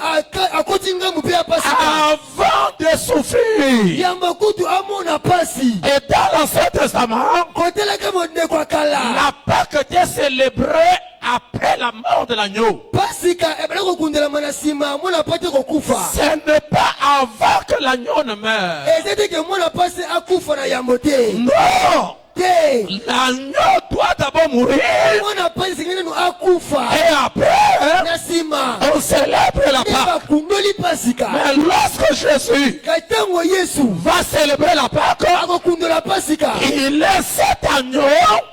Speaker 2: akoti ngambu mpe ya pasika
Speaker 1: avant de souffrir.
Speaker 2: yamba kutu amona pasi
Speaker 1: Et dans l'Ancien Testament,
Speaker 2: kotelaka mondeko ya kala
Speaker 1: la Pâque était célébrée après la mort de l'agneau.
Speaker 2: pasika ebala kokundelama na nsima mwana pate kokufa
Speaker 1: Ce n'est pas avant que l'agneau ne meure.
Speaker 2: eza teke mwana pasi akufa na yambo te
Speaker 1: Non!
Speaker 2: te
Speaker 1: L'agneau doit d'abord mourir
Speaker 2: mwana pasi sengeli nanu akufa
Speaker 1: et après,
Speaker 2: na nsima
Speaker 1: on célèbre la
Speaker 2: nde
Speaker 1: Pâque.
Speaker 2: bakundoli pasika
Speaker 1: Mais lorsque Jésus
Speaker 2: ka ntango Yesu
Speaker 1: va célébrer la Pâque,
Speaker 2: akokundola pasika
Speaker 1: il est cet agneau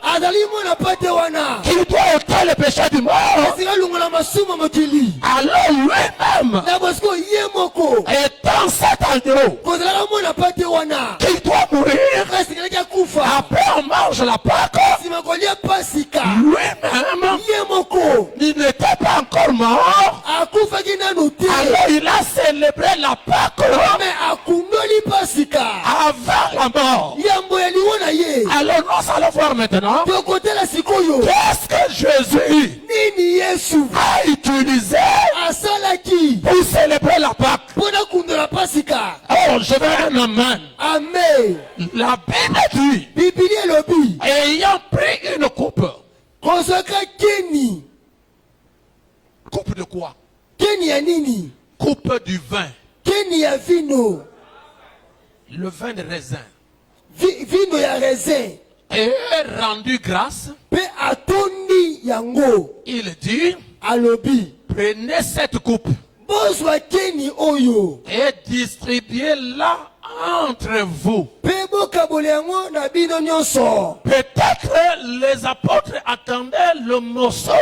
Speaker 2: azali mwana pate wana
Speaker 1: qui doit ôter le péché du monde.
Speaker 2: esika lungola masumu ya mokili
Speaker 1: Alors lui-même
Speaker 2: na bosiko ye moko
Speaker 1: étant cet agneau
Speaker 2: kozalaka mwana pate wana
Speaker 1: qui doit mourir,
Speaker 2: kasengelaki akufa
Speaker 1: après on mange la Pâque,
Speaker 2: nsima kolia pasika
Speaker 1: lui-même,
Speaker 2: ye moko
Speaker 1: il n'était pas encore mort.
Speaker 2: akufaki nanu te
Speaker 1: Alors il a célébré la Pâque
Speaker 2: me akundoli pasika
Speaker 1: avant la mort.
Speaker 2: yambo ya liwo na ye
Speaker 1: Alors nous allons voir maintenant
Speaker 2: tokotela sikoyo
Speaker 1: qu'est-ce que Jésus
Speaker 2: nini Yesu
Speaker 1: a utilisé
Speaker 2: asalaki
Speaker 1: pour célébrer la Pâque.
Speaker 2: mpo na kundola pasika
Speaker 1: Oh, je veux un amen.
Speaker 2: amen
Speaker 1: La Bible dit,
Speaker 2: bibili elobi
Speaker 1: ayant pris une coupe.
Speaker 2: kozwaka keni
Speaker 1: Coupe de quoi?
Speaker 2: keni ya nini
Speaker 1: Coupe du vin.
Speaker 2: keni ya vino
Speaker 1: Le vin de raisin.
Speaker 2: vino ya raisin
Speaker 1: Et rendu grâce,
Speaker 2: mpe atondi yango
Speaker 1: il dit,
Speaker 2: alobi
Speaker 1: prenez cette coupe
Speaker 2: bozwa keni oyo
Speaker 1: et distribuez-la entre vous.
Speaker 2: Pe bokabole yango na bino nyonso.
Speaker 1: Peut-être les apôtres attendaient le morceau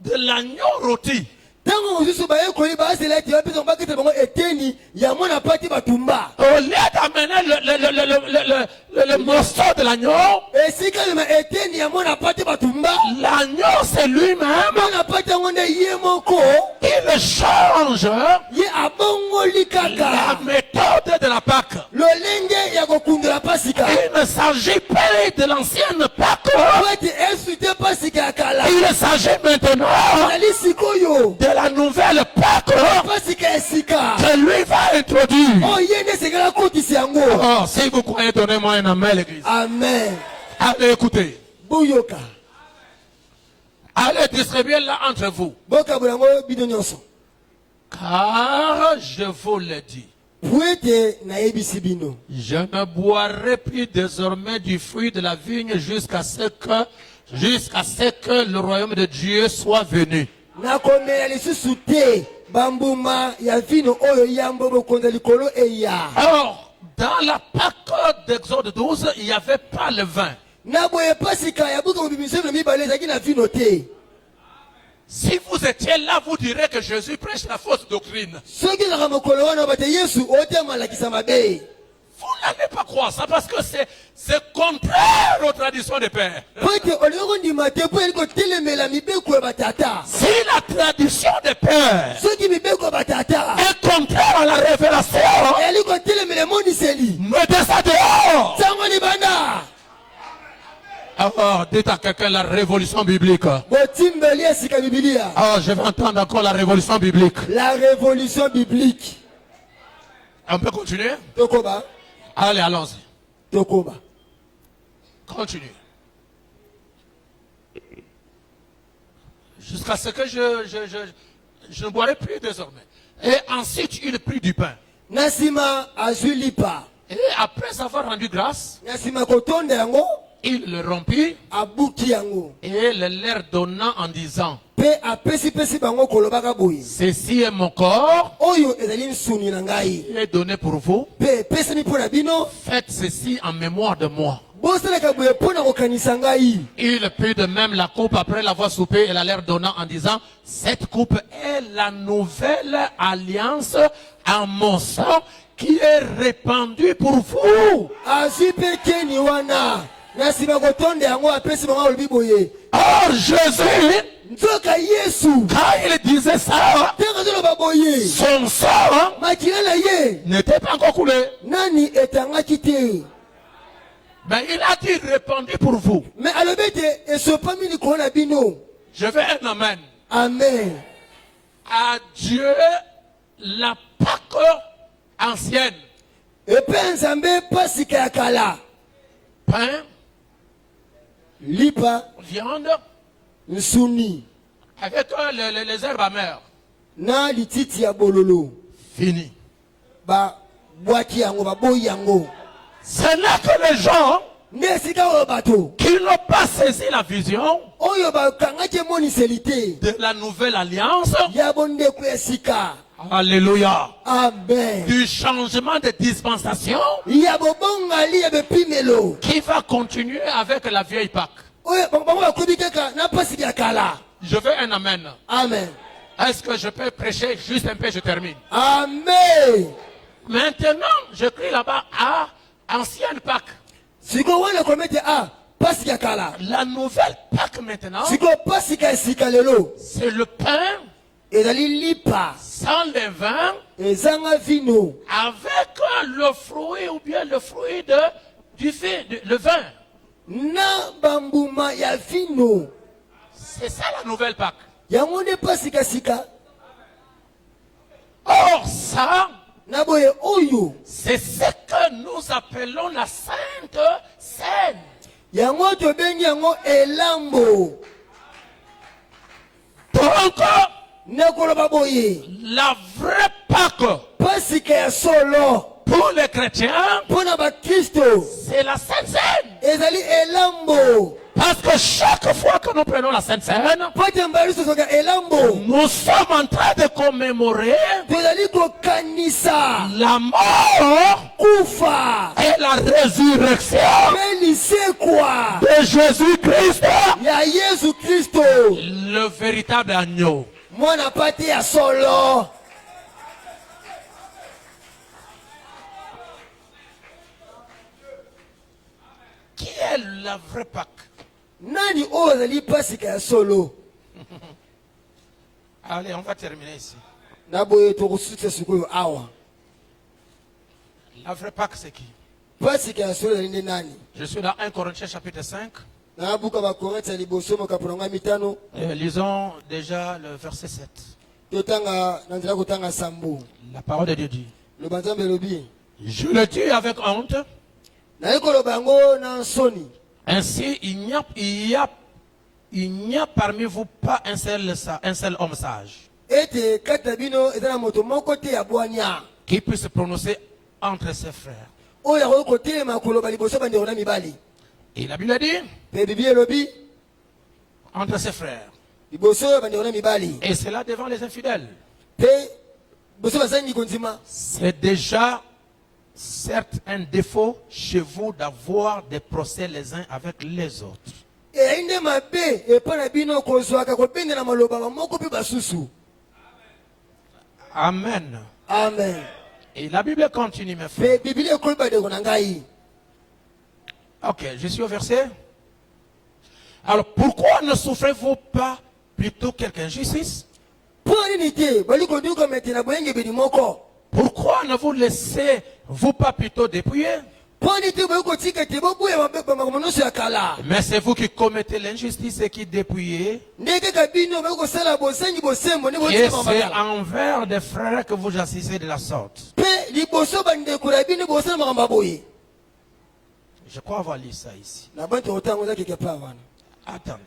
Speaker 1: de l'agneau rôti.
Speaker 2: Tango mosusu bayekoli bazela ete bapesa bakete bango eteni ya mwana pati batumba.
Speaker 1: Au lieu d'amener le morceau de l'agneau,
Speaker 2: Esika lema eteni ya mwana pati batumba.
Speaker 1: l'agneau c'est lui-même.
Speaker 2: Mwana pati yango nde ye moko.
Speaker 1: Il change
Speaker 2: Ye abongoli kaka.
Speaker 1: la méthode de la Pâque.
Speaker 2: Lolenge ya kokundela pasika.
Speaker 1: Il ne s'agit pas de l'ancienne Pâque.
Speaker 2: Wete esute pasika ya kala.
Speaker 1: Il s'agit maintenant
Speaker 2: Nali sikoyo.
Speaker 1: de la nouvelle Pâque
Speaker 2: Pasika esika.
Speaker 1: que lui va introduire.
Speaker 2: Oh yende sekala kotisi yango.
Speaker 1: Oh, si vous croyez, donnez-moi un amen, l'église.
Speaker 2: Amen.
Speaker 1: Allez écoutez.
Speaker 2: Buyoka.
Speaker 1: Allez distribuer là entre vous.
Speaker 2: Bokabole yango bino nyonso.
Speaker 1: Car je vous le dis,
Speaker 2: Puete na yebisi bino.
Speaker 1: je ne boirai plus désormais du fruit de la vigne jusqu'à ce que le royaume de Dieu soit venu.
Speaker 2: Nakomela lisusu te bambuma ya vino oyo yambo bokonza likolo eya.
Speaker 1: Or, dans la Pâque d'Exode 12, il n'y avait pas le vin.
Speaker 2: Naboye pasika ya buka mbibiso na mibale ezaki na vino te.
Speaker 1: Si vous étiez là, vous direz que Jésus prêche la fausse doctrine.
Speaker 2: Soki na mokolo wana bate Yesu otema lakisa mabe.
Speaker 1: Vous n'allez pas croire ça parce que c'est contraire aux traditions des pères.
Speaker 2: Pote oloko ndima te po eliko telemela mibeko ya batata.
Speaker 1: Si la tradition des pères
Speaker 2: Soki mibeko ya batata
Speaker 1: est contraire à la révélation,
Speaker 2: eliko telemela moniseli.
Speaker 1: mettez ça dehors.
Speaker 2: Sango libanda.
Speaker 1: Alors, dites à quelqu'un la révolution biblique.
Speaker 2: Botimbeli esika Biblia.
Speaker 1: Ah, je vais entendre encore la révolution biblique.
Speaker 2: La révolution biblique.
Speaker 1: On peut continuer?
Speaker 2: Tokoba.
Speaker 1: Allez, allons-y.
Speaker 2: Tokoba.
Speaker 1: Continue. Jusqu'à ce que je ne boirai plus désormais. Et ensuite, il prit du pain.
Speaker 2: Nasima azulipa.
Speaker 1: Et après avoir rendu grâce,
Speaker 2: Nasima kotonda yango.
Speaker 1: il le rompit
Speaker 2: Abuki yango.
Speaker 1: et le leur donna en disant,
Speaker 2: Pe apesi pesi bango kolobaka boye.
Speaker 1: ceci est mon corps,
Speaker 2: Oyo ezali nsuni na ngai.
Speaker 1: il est donné pour vous.
Speaker 2: Pe pesi mi pona bino.
Speaker 1: Faites ceci en mémoire de moi.
Speaker 2: Bosalaka boye pona kokanisa ngai.
Speaker 1: Il prit de même la coupe après l'avoir soupé et la leur donna en disant, cette coupe est la nouvelle alliance en mon sang qui est répandue pour vous.
Speaker 2: Azwi pe keni wana. Nasima kotonda yango apesi bango olobi boye.
Speaker 1: Or Jésus,
Speaker 2: Nzoka Yesu.
Speaker 1: quand il disait ça,
Speaker 2: Tenga zoloba boye.
Speaker 1: son sang
Speaker 2: Makila na ye.
Speaker 1: n'était pas encore coulé.
Speaker 2: Nani etangaki te.
Speaker 1: Mais il a dit répandu pour vous.
Speaker 2: Mais alobete esopami likolo na bino.
Speaker 1: Je veux un amen.
Speaker 2: Amen.
Speaker 1: À Dieu la Pâque ancienne.
Speaker 2: Epe nzambe pasika ya kala.
Speaker 1: Pain,
Speaker 2: Lipa
Speaker 1: viande,
Speaker 2: nsuni
Speaker 1: avec les herbes amères.
Speaker 2: na lititi ya bololo.
Speaker 1: Fini.
Speaker 2: Ba bwaki yango ba boyi yango.
Speaker 1: Ce n'est que les gens
Speaker 2: Nde esika oyo bato.
Speaker 1: qui n'ont pas saisi la vision
Speaker 2: Oyo bakangaki emoniseli te.
Speaker 1: de la nouvelle alliance.
Speaker 2: Ya bondeko esika.
Speaker 1: Alléluia.
Speaker 2: Amen.
Speaker 1: Du changement de dispensation
Speaker 2: Ya bobongali ya bepimelo.
Speaker 1: qui va continuer avec la vieille Pâque.
Speaker 2: Oyo bango bakobi kaka na pasika ya kala.
Speaker 1: Je veux un amen.
Speaker 2: Amen.
Speaker 1: Est-ce que je peux prêcher juste un peu, je termine.
Speaker 2: Amen.
Speaker 1: Maintenant, je crie là-bas à ancienne Pâque.
Speaker 2: Siko wana komete pasika ya kala.
Speaker 1: La nouvelle Pâque maintenant,
Speaker 2: Siko pasika esika lelo.
Speaker 1: c'est le pain
Speaker 2: Ezali lipa.
Speaker 1: sans levain
Speaker 2: Ezanga vino.
Speaker 1: avec le fruit ou bien le fruit le vin.
Speaker 2: Na bambuma ya vino.
Speaker 1: C'est ça la nouvelle Pâque.
Speaker 2: Yango nde pasika sika.
Speaker 1: Or ça,
Speaker 2: Na boye oyo.
Speaker 1: c'est ce que nous appelons la Sainte Seine.
Speaker 2: Yango tobengi yango elambo.
Speaker 1: Donc,
Speaker 2: Nakoloba boye.
Speaker 1: la vraie Pâque
Speaker 2: Pasika ya solo.
Speaker 1: pour les chrétiens,
Speaker 2: Pona ba Kristo.
Speaker 1: c'est la Sainte Seine.
Speaker 2: Ezali elambo.
Speaker 1: Parce que chaque fois que nous prenons la Sainte Seine,
Speaker 2: po ete mbala tozoka elambo
Speaker 1: nous sommes en train de commémorer
Speaker 2: tozali kokanisa
Speaker 1: la mort
Speaker 2: kufa
Speaker 1: et la résurrection
Speaker 2: mpe lisekwa
Speaker 1: de Jésus-Christ,
Speaker 2: ya Yesu Kristo
Speaker 1: le véritable agneau.
Speaker 2: mwana pate ya solo.
Speaker 1: Qui est la vraie Pâque?
Speaker 2: Nani oyo azali pasika ya solo?
Speaker 1: Allez, on va terminer ici.
Speaker 2: Na boye tokosutisa sikoyo awa.
Speaker 1: La vraie Pâque, c'est qui?
Speaker 2: Pasika ya solo ezali nde nani?
Speaker 1: Je suis dans 1 Corinthiens chapitre 5.
Speaker 2: Na buka bakorinthe ya liboso mokapo na mitano.
Speaker 1: Lisons déjà le verset 7.
Speaker 2: Totanga na nzela kotanga sambo.
Speaker 1: La parole de Dieu dit:
Speaker 2: Loba Nzambe elobi.
Speaker 1: je le dis avec honte.
Speaker 2: Naye koloba yango na nsoni.
Speaker 1: Ainsi, il n'y a parmi vous pas un seul homme sage
Speaker 2: Ete kata bino ezala moto moko te ya bwanya.
Speaker 1: qui puisse se prononcer entre ses frères.
Speaker 2: Oyo akoki kotelema koloba liboso bandeko na mibali.
Speaker 1: Et la Bible dit
Speaker 2: Pe Biblia elobi
Speaker 1: entre ses frères.
Speaker 2: liboso ya bandeko na mibali.
Speaker 1: Et c'est là devant les infidèles.
Speaker 2: Pe liboso basali ndiko nzima.
Speaker 1: C'est déjà certes un défaut chez vous d'avoir des procès les uns avec les autres.
Speaker 2: Eyali nde mabe epai na bino kozwaka kobendela maloba bamoko mpe basusu.
Speaker 1: Amen.
Speaker 2: Amen.
Speaker 1: Et la Bible continue, mes frères.
Speaker 2: Pe Biblia ekoli bandeko na ngai.
Speaker 1: Ok, je suis au verset. Alors, pourquoi ne souffrez-vous pas plutôt quelque injustice?
Speaker 2: Mpo nini te bali konduka mete na boyengebeli moko?
Speaker 1: Pourquoi ne vous laissez-vous pas plutôt dépouiller?
Speaker 2: Mpo nini te boyi kotika ete bobuya makambo nyonso ya kala?
Speaker 1: Mais c'est vous qui commettez l'injustice et qui dépouillez.
Speaker 2: Nde kaka bino boyi kosala bosengi bosembo nde
Speaker 1: Et
Speaker 2: botika
Speaker 1: c'est
Speaker 2: makala.
Speaker 1: envers des frères que vous assistez de la sorte.
Speaker 2: Mpe liboso bandeko na bino bosala makambo ya boye.
Speaker 1: Je crois avoir lu ça ici.
Speaker 2: Na bantu otango za quelque part wana.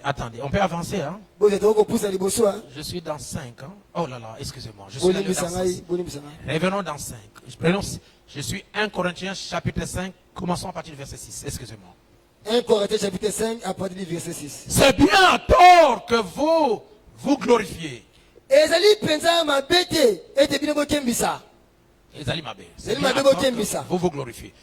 Speaker 1: Attendez, on peut avancer, hein?
Speaker 2: Boze to kopusa liboso hein.
Speaker 1: Je suis dans 5, hein? Oh là là, excusez-moi. Je suis allé
Speaker 2: Bolimbisa
Speaker 1: dans
Speaker 2: ngai,
Speaker 1: 6.
Speaker 2: bolimbisa ngai.
Speaker 1: Revenons dans 5. Je suis 1 Corinthiens chapitre 5. Commençons à partir du verset 6. Excusez-moi.
Speaker 2: 1 Corinthiens chapitre 5 à partir du verset 6.
Speaker 1: C'est bien à tort que vous glorifiez.
Speaker 2: Ezali penza mabete ete bino bokembisa.
Speaker 1: Ezali mabe. C'est
Speaker 2: Ezali
Speaker 1: bien à
Speaker 2: mabe
Speaker 1: tort
Speaker 2: bokembisa.
Speaker 1: que vous glorifiez.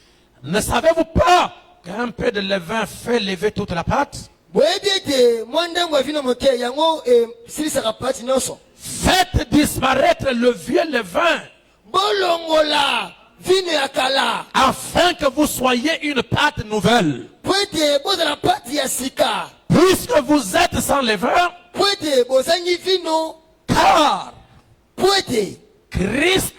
Speaker 1: Ne savez-vous pas qu'un peu de levain fait lever toute la pâte?
Speaker 2: Boyebi ete mwa ndango ya vino moke yango silisaka pati nyonso.
Speaker 1: Faites disparaître le vieux levain
Speaker 2: Bolongola vino ya kala.
Speaker 1: afin que vous soyez une pâte nouvelle.
Speaker 2: Po ete bozala pati ya sika.
Speaker 1: Puisque vous êtes sans levain,
Speaker 2: Po ete bozangi vino.
Speaker 1: car
Speaker 2: Po ete
Speaker 1: Christ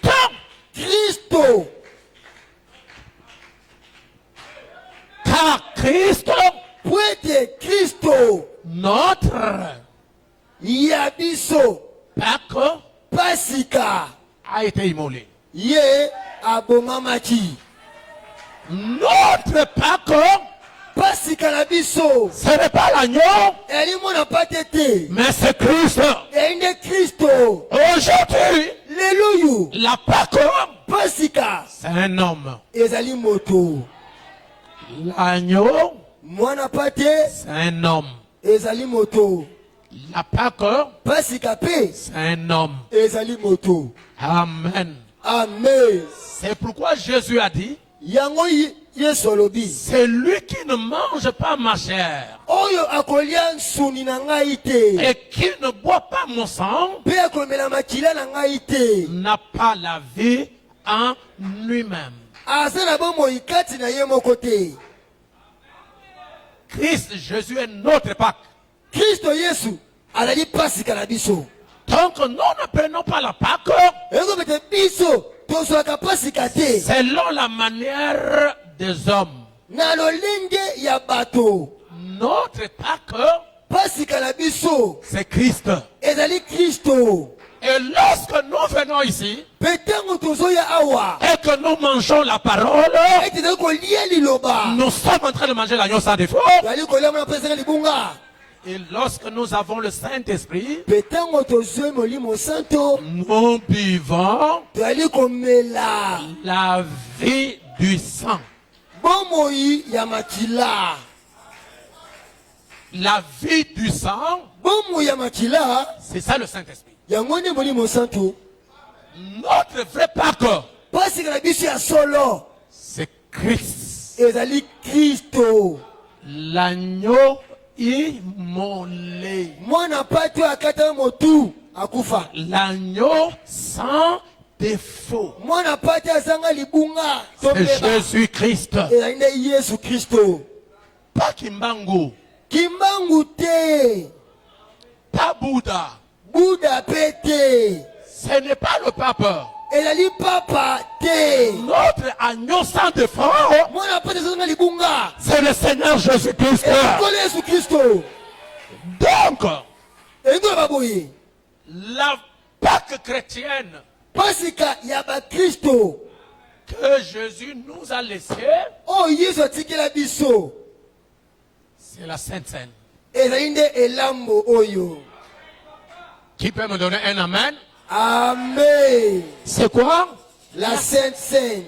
Speaker 2: po ete Kristo
Speaker 1: notre
Speaker 2: ya biso
Speaker 1: Pâque
Speaker 2: pasika
Speaker 1: a été immolé.
Speaker 2: ye abomamaki.
Speaker 1: Notre Pâque,
Speaker 2: Pasika na biso
Speaker 1: ce n'est pas l'agneau,
Speaker 2: elimo na pate te
Speaker 1: mais c'est Christ.
Speaker 2: ende Kristo.
Speaker 1: Aujourd'hui,
Speaker 2: Leluyu
Speaker 1: la Pâque,
Speaker 2: pasika
Speaker 1: c'est un homme.
Speaker 2: ezali moto.
Speaker 1: L'agneau,
Speaker 2: Mwana pate
Speaker 1: c'est un homme.
Speaker 2: ezali moto.
Speaker 1: La Pâque,
Speaker 2: Pasika pe
Speaker 1: c'est un homme.
Speaker 2: ezali moto.
Speaker 1: Amen.
Speaker 2: Amen.
Speaker 1: C'est pourquoi Jésus a dit,
Speaker 2: Yango Yesu alobi.
Speaker 1: c'est lui qui ne mange pas ma chair
Speaker 2: Oyo akolia nsuni na ngai te.
Speaker 1: et qui ne boit pas mon sang
Speaker 2: Pe akomela makila na ngai te.
Speaker 1: n'a pas la vie en lui-même.
Speaker 2: Aza na bomoi kati na ye moko te.
Speaker 1: Christ Jésus est notre Pâque.
Speaker 2: Kristo Yesu azali pasika na biso.
Speaker 1: Donc nous ne prenons pas la Pâque
Speaker 2: Eko bete biso tozwaka pasika te.
Speaker 1: selon la manière des hommes.
Speaker 2: Na lolenge ya bato.
Speaker 1: Notre Pâque,
Speaker 2: Pasika na biso
Speaker 1: c'est Christ.
Speaker 2: ezali Kristo.
Speaker 1: Et lorsque nous venons ici
Speaker 2: Pe tango tozoya awa
Speaker 1: et que nous mangeons la parole,
Speaker 2: ete tozali kolia liloba.
Speaker 1: nous sommes en train de manger l'agneau sans défaut.
Speaker 2: Tozali kolia mwana pesanga libunga.
Speaker 1: Et lorsque nous avons le Saint-Esprit,
Speaker 2: Pe tango tozwe molimo santo
Speaker 1: nous buvons
Speaker 2: tozali komela
Speaker 1: la vie du sang.
Speaker 2: bomoi ya makila.
Speaker 1: la vie du sang,
Speaker 2: bomu ya makila
Speaker 1: c'est ça le Saint-Esprit.
Speaker 2: yango nde molimo santu.
Speaker 1: Notre vrai Pâques,
Speaker 2: Pasika na biso ya solo
Speaker 1: c'est Christ.
Speaker 2: ezali Kristo,
Speaker 1: L'agneau immolé.
Speaker 2: mwana pati akata motu akufa,
Speaker 1: L'agneau sans défaut.
Speaker 2: mwana pati azanga libunga
Speaker 1: C'est
Speaker 2: tombeba,
Speaker 1: Jésus-Christ.
Speaker 2: ezali nde Yesu Kristo.
Speaker 1: Pas Kimbangu,
Speaker 2: Kimbangu te,
Speaker 1: pas Bouddha.
Speaker 2: Buddha pe te,
Speaker 1: Ce n'est pas le pape.
Speaker 2: ezali papa te,
Speaker 1: Notre agneau sans défaut,
Speaker 2: mwana pati azanga libunga
Speaker 1: c'est le Seigneur Jésus-Christ.
Speaker 2: ezali Yesu Kristo.
Speaker 1: Donc,
Speaker 2: Endo baboye
Speaker 1: la Pâque chrétienne
Speaker 2: pasika ya bakristo
Speaker 1: que Jésus nous a laissée,
Speaker 2: oyo Yesu atikela biso
Speaker 1: c'est la Sainte Seine.
Speaker 2: ezali nde elambo oyo.
Speaker 1: Qui peut me donner un amen?
Speaker 2: Amen.
Speaker 1: C'est quoi?
Speaker 2: La Sainte Seine.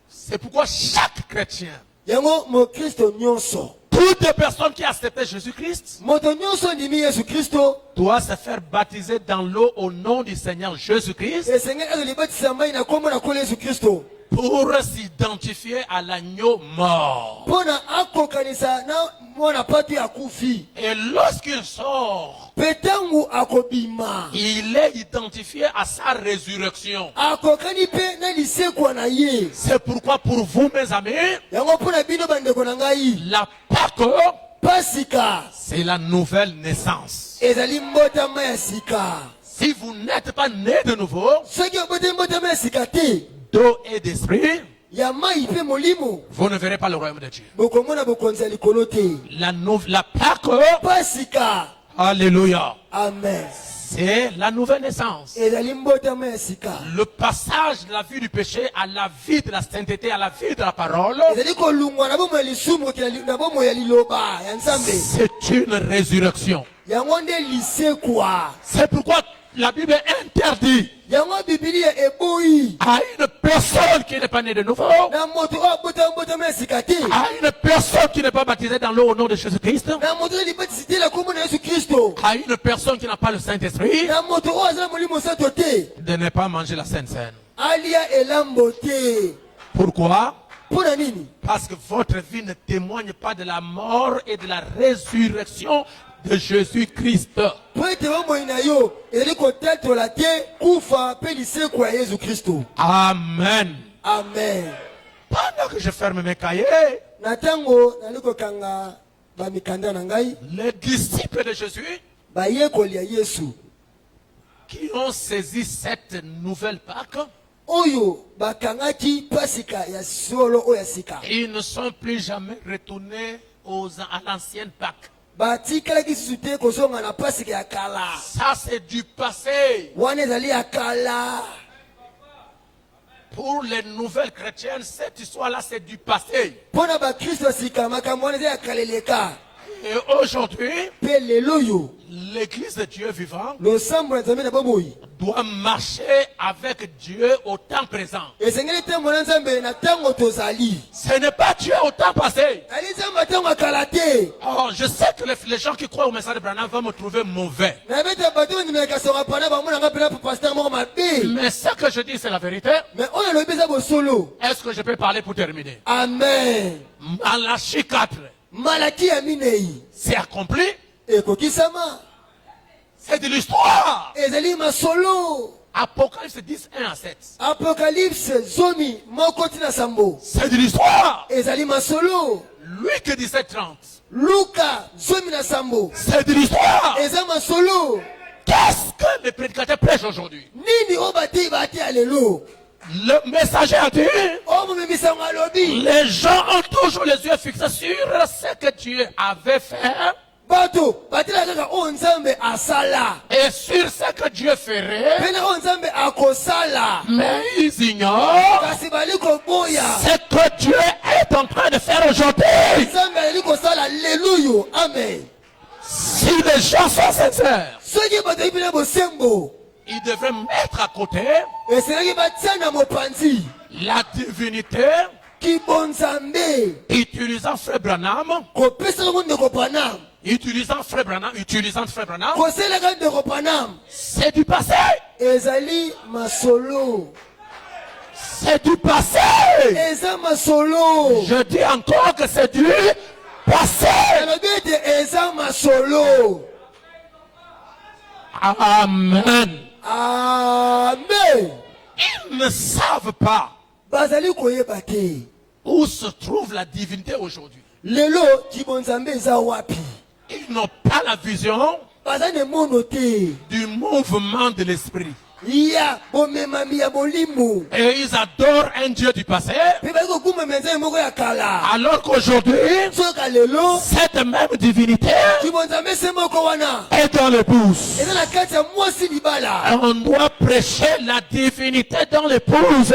Speaker 1: C'est pourquoi chaque chrétien,
Speaker 2: Yango mo Kristo nyonso,
Speaker 1: toutes les personnes qui acceptent Jésus-Christ,
Speaker 2: moto nyonso ndimi Yesu Kristo
Speaker 1: doit se faire baptiser dans l'eau au nom du Seigneur Jésus-Christ
Speaker 2: esengeli azolibatisa mai na kombo na nkolo Yesu Kristo
Speaker 1: pour s'identifier à l'agneau mort.
Speaker 2: mpona akokanisa na mwana pati akufi.
Speaker 1: Et lorsqu'il sort,
Speaker 2: Mpe ntango akobima
Speaker 1: il est identifié à sa résurrection.
Speaker 2: akokani mpe na lisekwa na ye.
Speaker 1: C'est pourquoi pour vous, mes amis,
Speaker 2: Yango mpona bino bandeko na ngai,
Speaker 1: la Pâque,
Speaker 2: pasika
Speaker 1: c'est la nouvelle naissance.
Speaker 2: ezali mbotama ya sika.
Speaker 1: Si vous n'êtes pas né de nouveau,
Speaker 2: Soki oboti mbotama ya sika te
Speaker 1: d'eau et d'esprit,
Speaker 2: ya mai mpe molimo,
Speaker 1: vous ne verrez pas le royaume de Dieu.
Speaker 2: bokomona bokonzi ya likolo te.
Speaker 1: La Pâque,
Speaker 2: Pasika,
Speaker 1: alléluia,
Speaker 2: amen,
Speaker 1: c'est la nouvelle naissance.
Speaker 2: ezali mbotama ya sika.
Speaker 1: Le passage de la vie du péché à la vie de la sainteté, à la vie de la parole,
Speaker 2: Ezali kolungwa na bomo ya lisumu na bomo ya liloba ya Nzambe.
Speaker 1: c'est une résurrection.
Speaker 2: Yango nde lisekwa.
Speaker 1: C'est pourquoi la Bible interdit
Speaker 2: Yango Biblia eboyi
Speaker 1: à une personne qui n'est pas née de nouveau,
Speaker 2: na moto oyo abota mbotama ya sika te,
Speaker 1: à une personne qui n'est pas baptisée dans l'eau au nom de Jésus-Christ,
Speaker 2: na moto oyo libatisi te na kombo na Yesu Kristo,
Speaker 1: à une personne qui n'a pas le Saint-Esprit,
Speaker 2: na moto oyo aza na molimo santo te,
Speaker 1: de ne pas manger la Sainte Seine.
Speaker 2: alia elambo te.
Speaker 1: Pourquoi?
Speaker 2: Mpona nini?
Speaker 1: Parce que votre vie ne témoigne pas de la mort et de la résurrection de Jésus-Christ.
Speaker 2: Po ete bomoi na yo ezali kotatola te kufa mpe lisekwa ya Yesu Kristo.
Speaker 1: Amen.
Speaker 2: Amen.
Speaker 1: Pendant que je ferme mes cahiers,
Speaker 2: Na ntango nali kokanga bamikanda na ngai,
Speaker 1: les disciples de Jésus
Speaker 2: bayekoli ya Yesu
Speaker 1: qui ont saisi cette nouvelle Pâque,
Speaker 2: oyo bakangaki pasika ya solo oyo ya sika,
Speaker 1: ils ne sont plus jamais retournés à l'ancienne Pâque.
Speaker 2: batikalaki lisusu te kozonga na pasika ya kala.
Speaker 1: Ça, c'est du passé.
Speaker 2: Wana ezali ya kala.
Speaker 1: Pour les nouvelles chrétiennes, cette histoire-là, c'est du passé.
Speaker 2: Mpona bakristo ya sika makambo wana eza ya kala eleka.
Speaker 1: Et aujourd'hui,
Speaker 2: Mpe lelo yo
Speaker 1: l'Église de Dieu vivant
Speaker 2: losambo na Nzambe na bomoi
Speaker 1: doit marcher avec Dieu au temps présent.
Speaker 2: esengeli ntambo na Nzambe na ntango tozali.
Speaker 1: Ce n'est pas Dieu au temps passé.
Speaker 2: Ali Nzambe ntango ya kala te.
Speaker 1: Oh, je sais que les gens qui croient au message de Branham vont me trouver mauvais.
Speaker 2: Na beta bato ndimeka songa pana bamonanga pena pasteur moko mabe.
Speaker 1: Mais ce que je dis, c'est la vérité.
Speaker 2: Mais oyo alobi eza bosolo.
Speaker 1: Est-ce que je peux parler pour terminer?
Speaker 2: Amen.
Speaker 1: Malachie 4,
Speaker 2: Malaki ya minei
Speaker 1: c'est accompli.
Speaker 2: ekokisama.
Speaker 1: C'est de l'histoire.
Speaker 2: Ezali masolo.
Speaker 1: Apocalypse 10, 1 à 7.
Speaker 2: Apocalypse zomi moko tina sambo.
Speaker 1: C'est de l'histoire.
Speaker 2: Ezali masolo.
Speaker 1: Luc 17, 30.
Speaker 2: Luka zomi na sambo.
Speaker 1: C'est de l'histoire.
Speaker 2: Eza masolo.
Speaker 1: Qu'est-ce que les prédicateurs prêchent aujourd'hui?
Speaker 2: Nini obati bati alelo.
Speaker 1: Le messager a dit,
Speaker 2: O momemisango alobi.
Speaker 1: les gens ont toujours les yeux fixés sur ce que Dieu avait fait
Speaker 2: Bato batila kaka o Nzambe asala.
Speaker 1: et sur ce que Dieu ferait,
Speaker 2: Pena o Nzambe akosala.
Speaker 1: mais ils ignorent
Speaker 2: Kasi bali koboya.
Speaker 1: ce que Dieu est en train de faire aujourd'hui.
Speaker 2: Nzambe ali kosala alleluya. Amen.
Speaker 1: Si les gens sont sincères,
Speaker 2: Soki bato ibina bosembo.
Speaker 1: ils devraient mettre à côté
Speaker 2: Esenaki batia na mopanzi
Speaker 1: la divinité utilisant Frère Branham, utilisant Frère Branham, c'est du passé. C'est du passé. Je dis encore que c'est du passé. Amen.
Speaker 2: Amen.
Speaker 1: Ils ne savent pas où se trouve la divinité aujourd'hui. Ils n'ont pas la vision du mouvement de l'esprit. Et ils adorent un Dieu du passé, alors qu'aujourd'hui, cette même divinité est dans l'épouse. On doit prêcher la divinité dans l'épouse.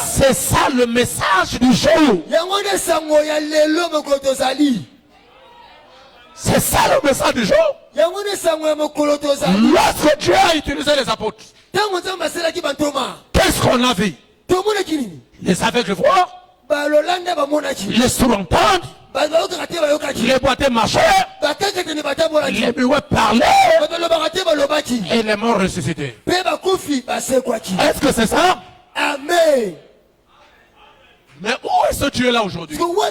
Speaker 1: C'est ça le message du jour. C'est ça le message du jour. Lorsque Dieu a utilisé les apôtres, qu'est-ce qu'on a vu? Les aveugles voient, les sourds entendent, les boiteux marchaient, les muets parlaient, et les morts ressuscités. Est-ce que c'est ça?
Speaker 2: Amen.
Speaker 1: Mais où est ce Dieu-là aujourd'hui? Où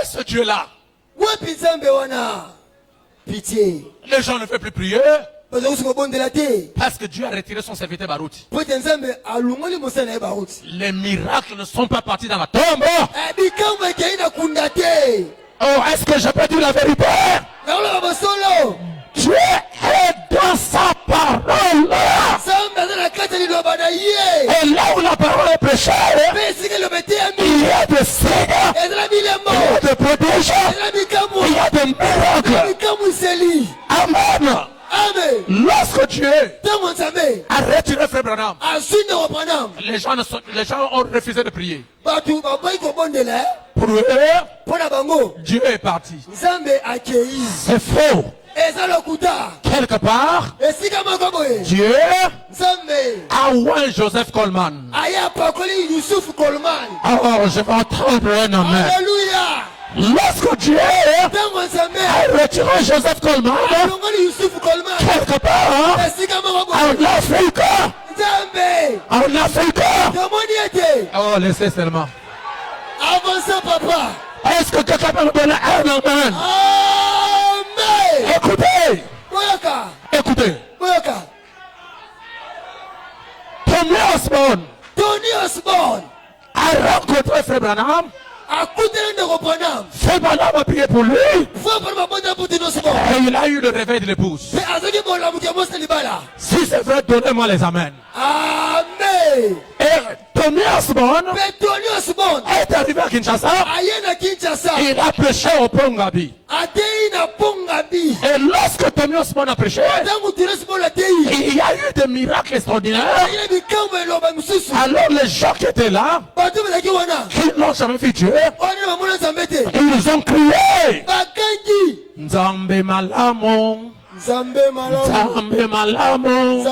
Speaker 1: est ce Dieu-là?
Speaker 2: Pitié.
Speaker 1: Les gens ne veulent plus prier parce que Dieu a retiré son serviteur Barouti. Les miracles ne sont pas partis dans la tombe. Oh, est-ce que je peux dire la vérité? Dieu est dans sa parole. Et là où la parole est prêchée, il y a des signes, il y a des prodiges, il y a des miracles. Amen. Lorsque Dieu a retiré Frère Branham, les gens ont refusé de prier. Pour eux, Dieu est parti. C'est faux. Quelque part, Dieu a oint Joseph Coleman. Oh, je vais entendre un amen. Lorsque Dieu a retiré Joseph Coleman, quelque part, en Afrique, oh, laissez seulement.
Speaker 2: Avancez, papa.
Speaker 1: Est-ce que quelqu'un peut me donner un amen?
Speaker 2: Amen.
Speaker 1: Écoutez. Écoutez. Tony Osborne a rencontré Frère Branham. Frère Branham a prié pour lui. Et il a eu le réveil de l'épouse. Si c'est vrai, donnez-moi les amens.
Speaker 2: Amen.
Speaker 1: Et Tony Osborne est arrivé à Kinshasa. Il a prêché au Pongabi. Et lorsque Tony Osborne a prêché, il y a eu des miracles extraordinaires. Alors les gens qui étaient là, qui n'ont jamais vu Dieu, ils ont crié Nzambe malamu, Nzambe malamu,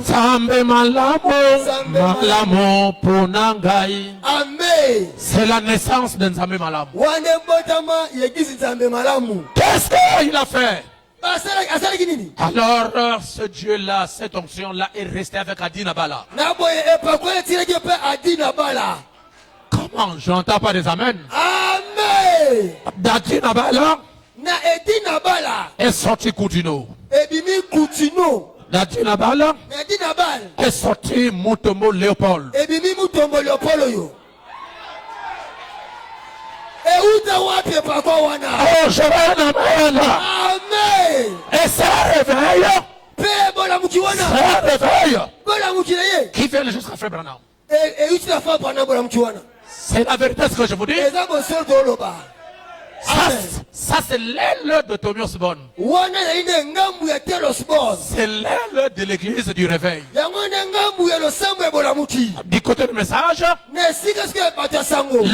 Speaker 1: Nzambe malamu, malamu ponangai. C'est la naissance de Nzambe malamu. Qu'est-ce qu'il a fait? Alors ce Dieu-là, cette onction-là est resté avec Adi Nabala. Comment? Je n'entends pas des amens.
Speaker 2: Amen.
Speaker 1: Adi Nabala est sorti Koudino. Adi Nabala est sorti Mutombo Léopold.
Speaker 2: Oh,
Speaker 1: je vais un amen.
Speaker 2: Amen.
Speaker 1: Et ça réveille. Ça réveille. Qui vient jusqu'à Frère Branham. C'est la vérité ce que je vous dis. Ça c'est l'aile de Tony Osborne. C'est l'aile de l'église du réveil. Du côté du message,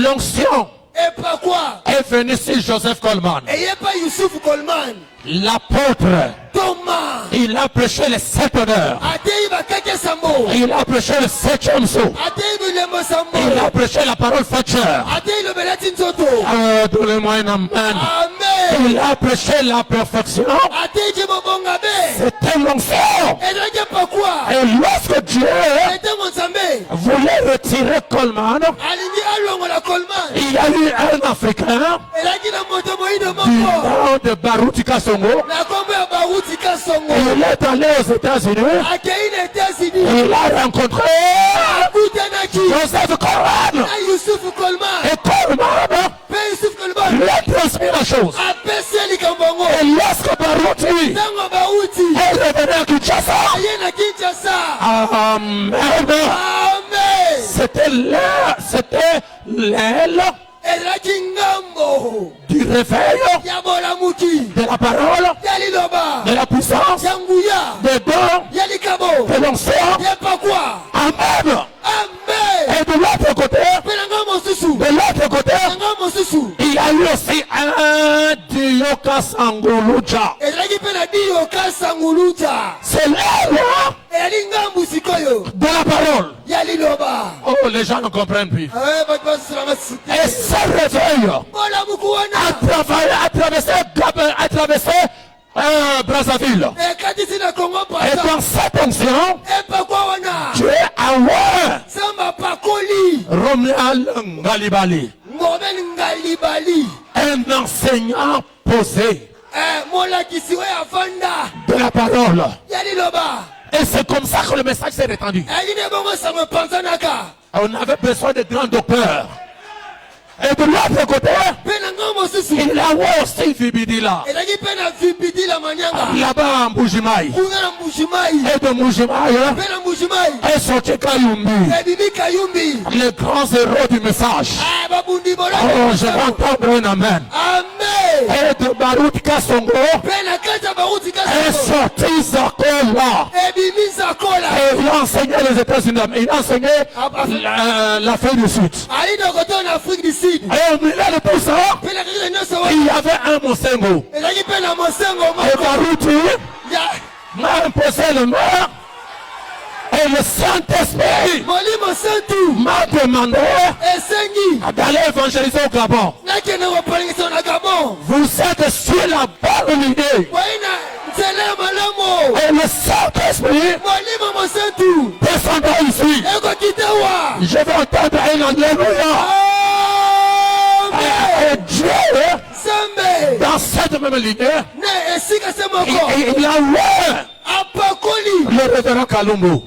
Speaker 1: l'onction
Speaker 2: Et pas quoi?
Speaker 1: est venu sur Joseph Coleman.
Speaker 2: Et il n'y a pas Youssouf Coleman.
Speaker 1: L'apôtre,
Speaker 2: Thomas.
Speaker 1: il a prêché les 7 honneurs.
Speaker 2: Atei bakake sambo.
Speaker 1: Il a prêché le 7e saut.
Speaker 2: Atei bilembo sambo.
Speaker 1: Il a prêché la parole fature.
Speaker 2: Atei le belati nzoto.
Speaker 1: Donnez-moi un amen.
Speaker 2: Amen.
Speaker 1: Il a prêché la perfection.
Speaker 2: Atei jibobonga be.
Speaker 1: C'était l'onction.
Speaker 2: Et là, il n'y a pas quoi?
Speaker 1: Et lorsque Dieu
Speaker 2: Et dans mon zambé.
Speaker 1: voulait retirer Coleman,
Speaker 2: Alingi alongo la Coleman.
Speaker 1: il y a eu un Africain
Speaker 2: Et là, il y a moto moïde
Speaker 1: du
Speaker 2: moko.
Speaker 1: nom de Baruti Kasongo.
Speaker 2: Na kombo ya baruti kasongo.
Speaker 1: Il est allé aux États-Unis.
Speaker 2: Akei na États-Unis.
Speaker 1: Il a rencontré
Speaker 2: Akutanaki.
Speaker 1: Joseph Coleman.
Speaker 2: Na Youssouf Coleman.
Speaker 1: Et Coleman
Speaker 2: Pe Youssouf Coleman.
Speaker 1: lui a transmis la chose.
Speaker 2: Apesi likambongo.
Speaker 1: Et lorsque Baruti
Speaker 2: Tango baruti.
Speaker 1: est revenu à Kinshasa,
Speaker 2: Aye na Kinshasa.
Speaker 1: Amen.
Speaker 2: Amen.
Speaker 1: C'était l'aile
Speaker 2: Elaki ngambo.
Speaker 1: du réveil,
Speaker 2: Ya bolamuki.
Speaker 1: de la parole,
Speaker 2: Ya liloba.
Speaker 1: de la puissance,
Speaker 2: Ya nguya.
Speaker 1: des dons,
Speaker 2: Ya likabo.
Speaker 1: de l'onction.
Speaker 2: Ya pas quoi?
Speaker 1: Amen.
Speaker 2: Amen.
Speaker 1: Et de l'autre côté,
Speaker 2: Penanga mosusu.
Speaker 1: de l'autre côté,
Speaker 2: Penanga mosusu.
Speaker 1: il y a eu aussi un Dioka Sanguluja.
Speaker 2: Elaki pena dio kasanguluta.
Speaker 1: C'est l'aile
Speaker 2: Elali ngambu sikoyo.
Speaker 1: de la parole.
Speaker 2: Ya liloba.
Speaker 1: Oh, les gens ne comprennent plus.
Speaker 2: Eh, bat bat sanga sute.
Speaker 1: Et ce réveil
Speaker 2: Bolamuku wana.
Speaker 1: a traversé Brazzaville.
Speaker 2: E kati sina Kongo
Speaker 1: Et
Speaker 2: pasa.
Speaker 1: dans cette onction,
Speaker 2: E pa kwa wana.
Speaker 1: Dieu a ouvert
Speaker 2: Samba pakoli.
Speaker 1: Romuald Ngalibali,
Speaker 2: Ngobel ngalibali.
Speaker 1: un enseignant posé
Speaker 2: Molakisi we afanda.
Speaker 1: de la parole.
Speaker 2: Ya liloba.
Speaker 1: Et c'est comme ça que le message s'est répandu.
Speaker 2: Ayine bongo sango panzanaka.
Speaker 1: On avait besoin de grands docteurs. Et de l'autre côté,
Speaker 2: Pena ngambo susu.
Speaker 1: il a aussi Fibidila.
Speaker 2: Elaki pena vipidi la manyanga.
Speaker 1: Là-bas à Mbujimai.
Speaker 2: Kuna na mbushimai.
Speaker 1: Et de Mbujimai,
Speaker 2: Pena mbushimai.
Speaker 1: est sorti Kayumbi.
Speaker 2: E bibi kayumbi.
Speaker 1: Les grands héros du message.
Speaker 2: Babundi bola.
Speaker 1: Oh, je vais entendre un amen.
Speaker 2: Amen.
Speaker 1: Et de Baruch Kasongo
Speaker 2: Pena kata baruti
Speaker 1: est
Speaker 2: kasongo.
Speaker 1: sorti Zakola.
Speaker 2: E bibi zakola.
Speaker 1: Et il a enseigné les États-Unis. Il a enseigné l'Afrique du Sud.
Speaker 2: Ali dokoto en Afrique du Sud.
Speaker 1: Et au milieu de tout ça,
Speaker 2: Pena kata nyoso wa.
Speaker 1: il y avait un Mosengo.
Speaker 2: Elaki pena mosengo
Speaker 1: Et
Speaker 2: moko.
Speaker 1: Baruti
Speaker 2: Ya.
Speaker 1: m'a imposé le nom. Et le Saint-Esprit
Speaker 2: Molimo sentu.
Speaker 1: m'a demandé
Speaker 2: Esengi.
Speaker 1: d'aller évangéliser au Gabon.
Speaker 2: Nakene kopalingisa na Gabon.
Speaker 1: Vous êtes sur la bonne lignée.
Speaker 2: Waina nzela malamo.
Speaker 1: Et le Saint-Esprit
Speaker 2: Molimo mosentu.
Speaker 1: descendant ici.
Speaker 2: Eko kitewa.
Speaker 1: Je vais entendre un alléluia.
Speaker 2: Amen.
Speaker 1: Et Dieu,
Speaker 2: Sembe.
Speaker 1: dans cette même lignée,
Speaker 2: Ne esika semoko.
Speaker 1: il a ouvert
Speaker 2: Apakoli.
Speaker 1: le révérend Kalumbu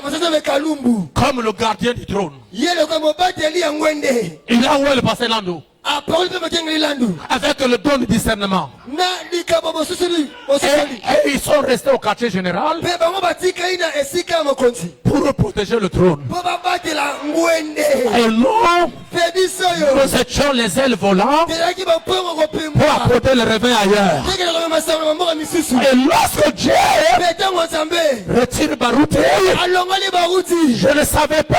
Speaker 2: Mosasa be kalumbu.
Speaker 1: comme le gardien du trône.
Speaker 2: Yele kwa mobateli ya ngwende.
Speaker 1: Il a ouvert le passé Lando
Speaker 2: Apakoli pe makengeli landu.
Speaker 1: avec le don de discernement.
Speaker 2: Na likabo bosusuli. Bosusuli.
Speaker 1: Et ils sont restés au quartier général
Speaker 2: Pe bango batika ina esika mokonzi.
Speaker 1: pour protéger le trône.
Speaker 2: Po babatela ngwende.
Speaker 1: Et nous,
Speaker 2: Pe biso yo.
Speaker 1: nous étions les ailes volantes
Speaker 2: Telaki bapongo
Speaker 1: pour
Speaker 2: kopemba.
Speaker 1: apporter le réveil ailleurs.
Speaker 2: Tekela kwa masango mamboka misusu.
Speaker 1: Et lorsque Dieu
Speaker 2: Pe tango nzambe.
Speaker 1: retire Baruti,
Speaker 2: Alongoli baruti.
Speaker 1: je ne savais pas.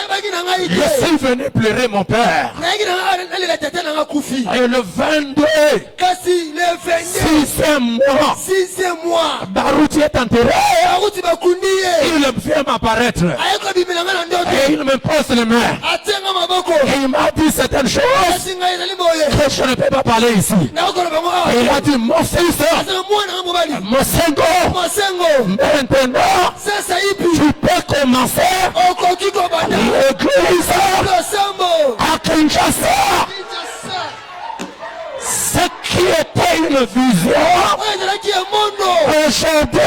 Speaker 2: Baki na ngai
Speaker 1: Je
Speaker 2: te.
Speaker 1: suis venu pleurer mon père.
Speaker 2: Nayaki na ngai nalela tata na ngai kufi.
Speaker 1: Et le 22,
Speaker 2: Kasi le 22.
Speaker 1: 6e mois,
Speaker 2: 6e mois.
Speaker 1: Baruti est enterré.
Speaker 2: Baruti bakundi ye.
Speaker 1: Il vient m'apparaître.
Speaker 2: Ayeko bimela ngai na ndoto.
Speaker 1: Et il me pose les mains.
Speaker 2: Atenga maboko.
Speaker 1: Et il m'a dit certaines choses
Speaker 2: Kasi ngai ezali boye.
Speaker 1: que je ne peux pas parler ici.
Speaker 2: Nakokoloba bango awa.
Speaker 1: Et il a dit, mon fils,
Speaker 2: Asanga mwana nga mobali.
Speaker 1: Mosengo,
Speaker 2: Mosengo.
Speaker 1: maintenant,
Speaker 2: Sasa ipi.
Speaker 1: tu peux commencer
Speaker 2: Okoki kobanda.
Speaker 1: l'église
Speaker 2: Losambo.
Speaker 1: à Kinshasa. Ce qui était une vision,
Speaker 2: Oyo ezalaki ya mono.
Speaker 1: aujourd'hui,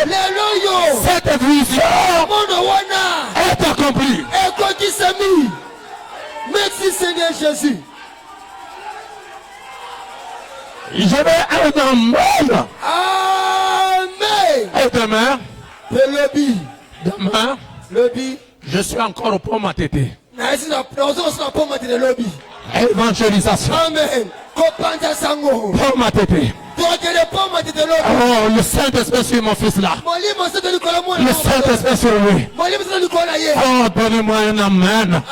Speaker 2: Lelo yo.
Speaker 1: cette vision
Speaker 2: Mono wana.
Speaker 1: est accomplie.
Speaker 2: Ekokisami. Merci Seigneur Jésus.
Speaker 1: Je vais un amen.
Speaker 2: Amen.
Speaker 1: Et demain,
Speaker 2: Demain, lobby.
Speaker 1: je suis encore au pont Matete.
Speaker 2: Na esi na poma te lobby.
Speaker 1: Évangélisation.
Speaker 2: Amen. Kopanta sango.
Speaker 1: Oh ma tête. Oh, le Saint-Esprit sur mon fils là. Le Saint-Esprit sur lui. Oh, donnez-moi un amen.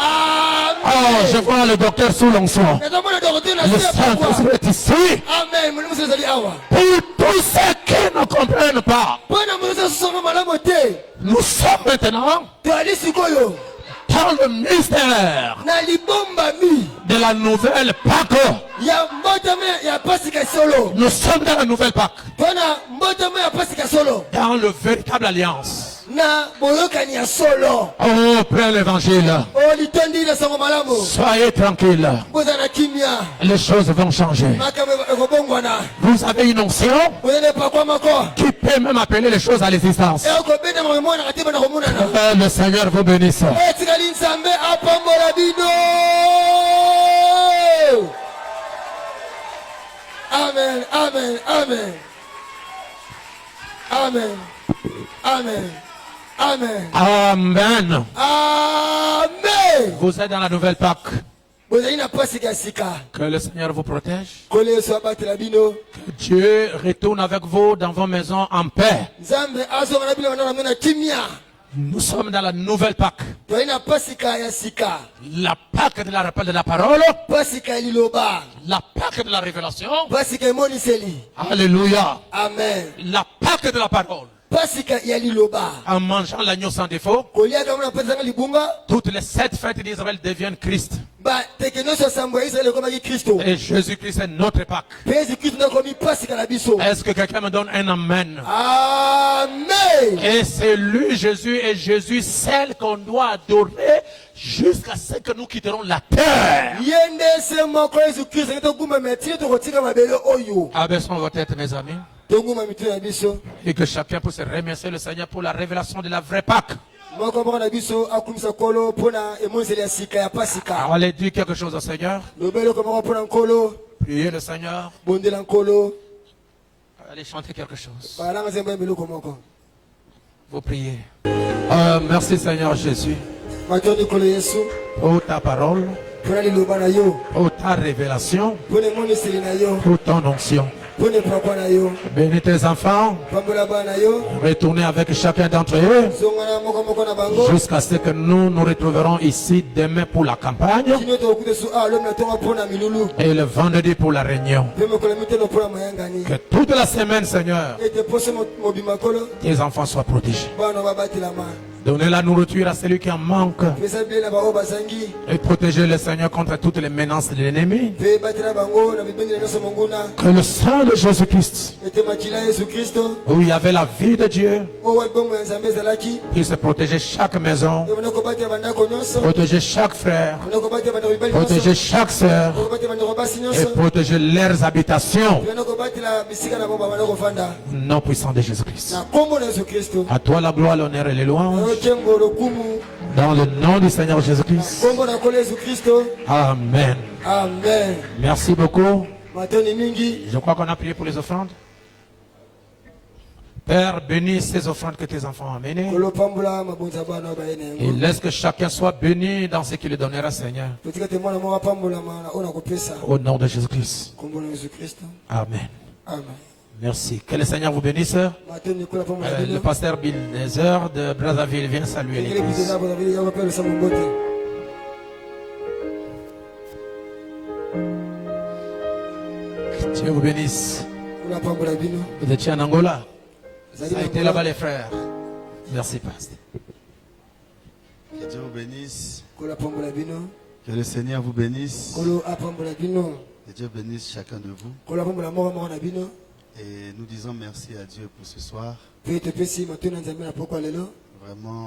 Speaker 1: Oh, je vois le docteur sous l'onction. Le Saint-Esprit est ici. Pour tous ceux qui ne comprennent pas, nous sommes maintenant dans le mystère de la nouvelle Pâque. Nous sommes dans la nouvelle Pâque. Dans le véritable alliance. Oh, prends l'évangile. Soyez tranquille. Les choses vont changer. Vous avez une onction qui peut même appeler les choses à l'existence. Le Seigneur vous bénisse.
Speaker 2: Amen, amen, amen. Amen. Amen. Amen.
Speaker 1: Amen.
Speaker 2: Amen.
Speaker 1: Vous êtes dans la nouvelle Pâque. Que le Seigneur vous protège. Que Dieu retourne avec vous dans vos maisons en paix. Nous sommes dans la nouvelle Pâque. La Pâque de la rappel de la parole. La Pâque de la révélation. Alléluia.
Speaker 2: Amen.
Speaker 1: La Pâque de la parole. En mangeant l'agneau sans défaut, toutes les 7 fêtes d'Israël deviennent Christ. Et Jésus-Christ est notre Pâque. Est-ce que quelqu'un me donne un amen?
Speaker 2: Amen.
Speaker 1: Et c'est lui, Jésus, et Jésus, celle qu'on doit adorer jusqu'à ce que nous quitterons la terre. Abaissons vos têtes, mes amis. Et que chacun puisse remercier le Seigneur pour la révélation de la vraie Pâque. Allez dire quelque chose au Seigneur. Priez le Seigneur. Allez chanter quelque chose. Vous priez. Merci Seigneur Jésus. Pour ta parole. Pour ta révélation. Pour ton onction. Bénis tes enfants. Retournez avec chacun d'entre eux jusqu'à ce que nous nous retrouverons ici demain pour la campagne et le vendredi pour la réunion. Que toute la semaine, Seigneur, tes enfants soient protégés. Donnez la nourriture à celui qui en manque et protégez le Seigneur contre toutes les menaces de l'ennemi. Que le sang de Jésus-Christ, où il y avait la vie de Dieu, puisse protéger chaque maison, protéger chaque frère, protéger chaque sœur et protéger leurs habitations. Nom puissant de Jésus-Christ. À toi la gloire, l'honneur et les louanges. Dans le nom du Seigneur Jésus-Christ. Amen.
Speaker 2: Amen.
Speaker 1: Merci beaucoup. Je crois qu'on a prié pour les offrandes. Père, bénis ces offrandes que tes enfants ont amenées. Et laisse que chacun soit béni dans ce qu'il donnera, Seigneur. Au nom de Jésus-Christ. Amen.
Speaker 2: Amen.
Speaker 1: Merci. Que le Seigneur vous bénisse. Le pasteur Bilnezer de Brazzaville vient saluer l'église. Que Dieu vous bénisse. Vous étiez en Angola. Ça a été là-bas les frères. Merci, pasteur.
Speaker 3: Que Dieu vous bénisse. Que le Seigneur vous bénisse. Que Dieu bénisse chacun de vous. Et nous disons merci à Dieu pour ce soir. Vraiment,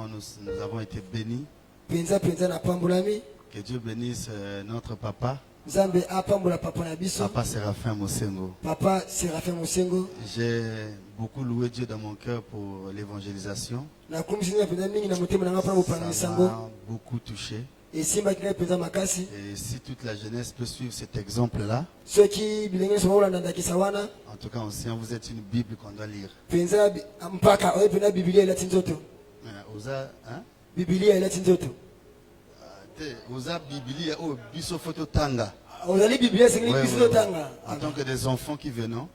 Speaker 3: nous avons été bénis. Que Dieu bénisse notre papa. Papa Séraphin Mosengo. J'ai beaucoup loué Dieu dans mon cœur pour l'évangélisation. Ça m'a beaucoup touché. Et si toute la jeunesse peut suivre cet exemple-là, en tout cas, vous êtes une Bible qu'on doit lire. Ouais, ouais, ouais. En tant que des enfants qui venons,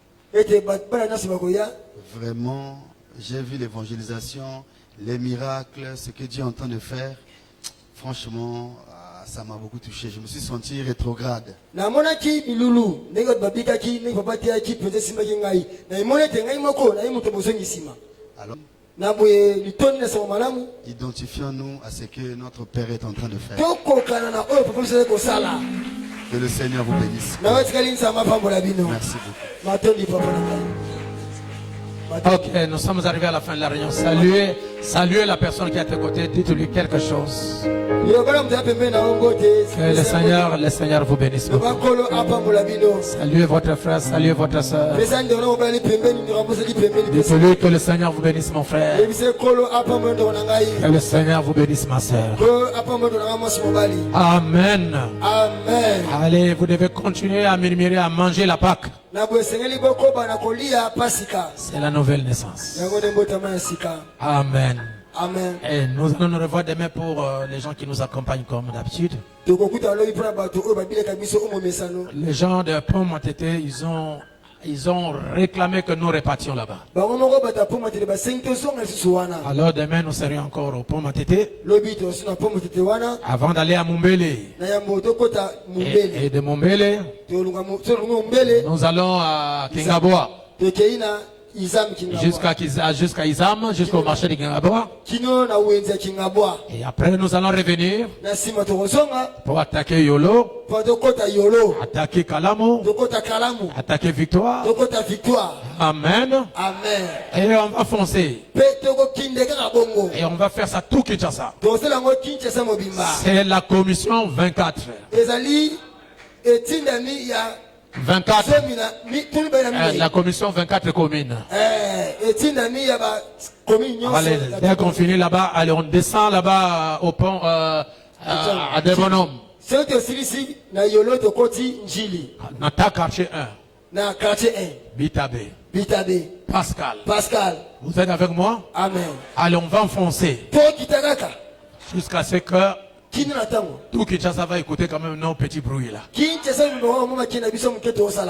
Speaker 3: vraiment, j'ai vu l'évangélisation, les miracles, ce que Dieu est en train de faire. Franchement, ça m'a beaucoup touché. Je me suis senti rétrograde. Alors, identifions-nous à ce que notre Père est en train de faire. Que le Seigneur vous bénisse. Merci beaucoup.
Speaker 1: Ok, nous sommes arrivés à la fin de la réunion. Saluez la personne qui est à tes côtés. Dites-lui quelque chose. Que le Seigneur vous bénisse beaucoup. Saluez votre frère, saluez votre soeur. Dites-lui que le Seigneur vous bénisse mon frère. Que le Seigneur vous bénisse ma soeur. Amen.
Speaker 2: Amen.
Speaker 1: Allez, vous devez continuer à murmurer, à manger la Pâque. C'est la nouvelle naissance. Amen.
Speaker 2: Amen.
Speaker 1: Et nous allons nous revoir demain pour les gens qui nous accompagnent comme d'habitude. Les gens de Pont-Matete, ils ont réclamé que nous répartions là-bas. Alors demain nous serons encore au Pont-Matete avant d'aller à Mumbele. Et de Mumbele, nous allons à Kingaboa. Jusqu'à Izam, jusqu'au marché de Kingaboa. Et après nous allons revenir pour attaquer Yolo, attaquer Kalamo, attaquer Victoire. Amen. Et on va foncer. Et on va faire ça tout Kinshasa. C'est la commission 24. 24. La commission 24 communes. Allez, dès qu'on finit là-bas, allez, on descend là-bas au pont à des bonhommes. Dans ta quartier 1. Bitabé. Pascal. Vous êtes avec moi?
Speaker 2: Amen.
Speaker 1: Allez, on va enfoncer. Jusqu'à ce que tout Kinshasa va écouter quand même nos petits bruits là.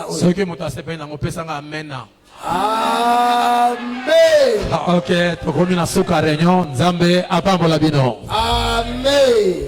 Speaker 1: Ceux qui m'ont appelé dans mon pesanga amen.
Speaker 2: Amen.
Speaker 1: Ok, tu as commis la souka réunion. Nzambe apambola bino.
Speaker 2: Amen.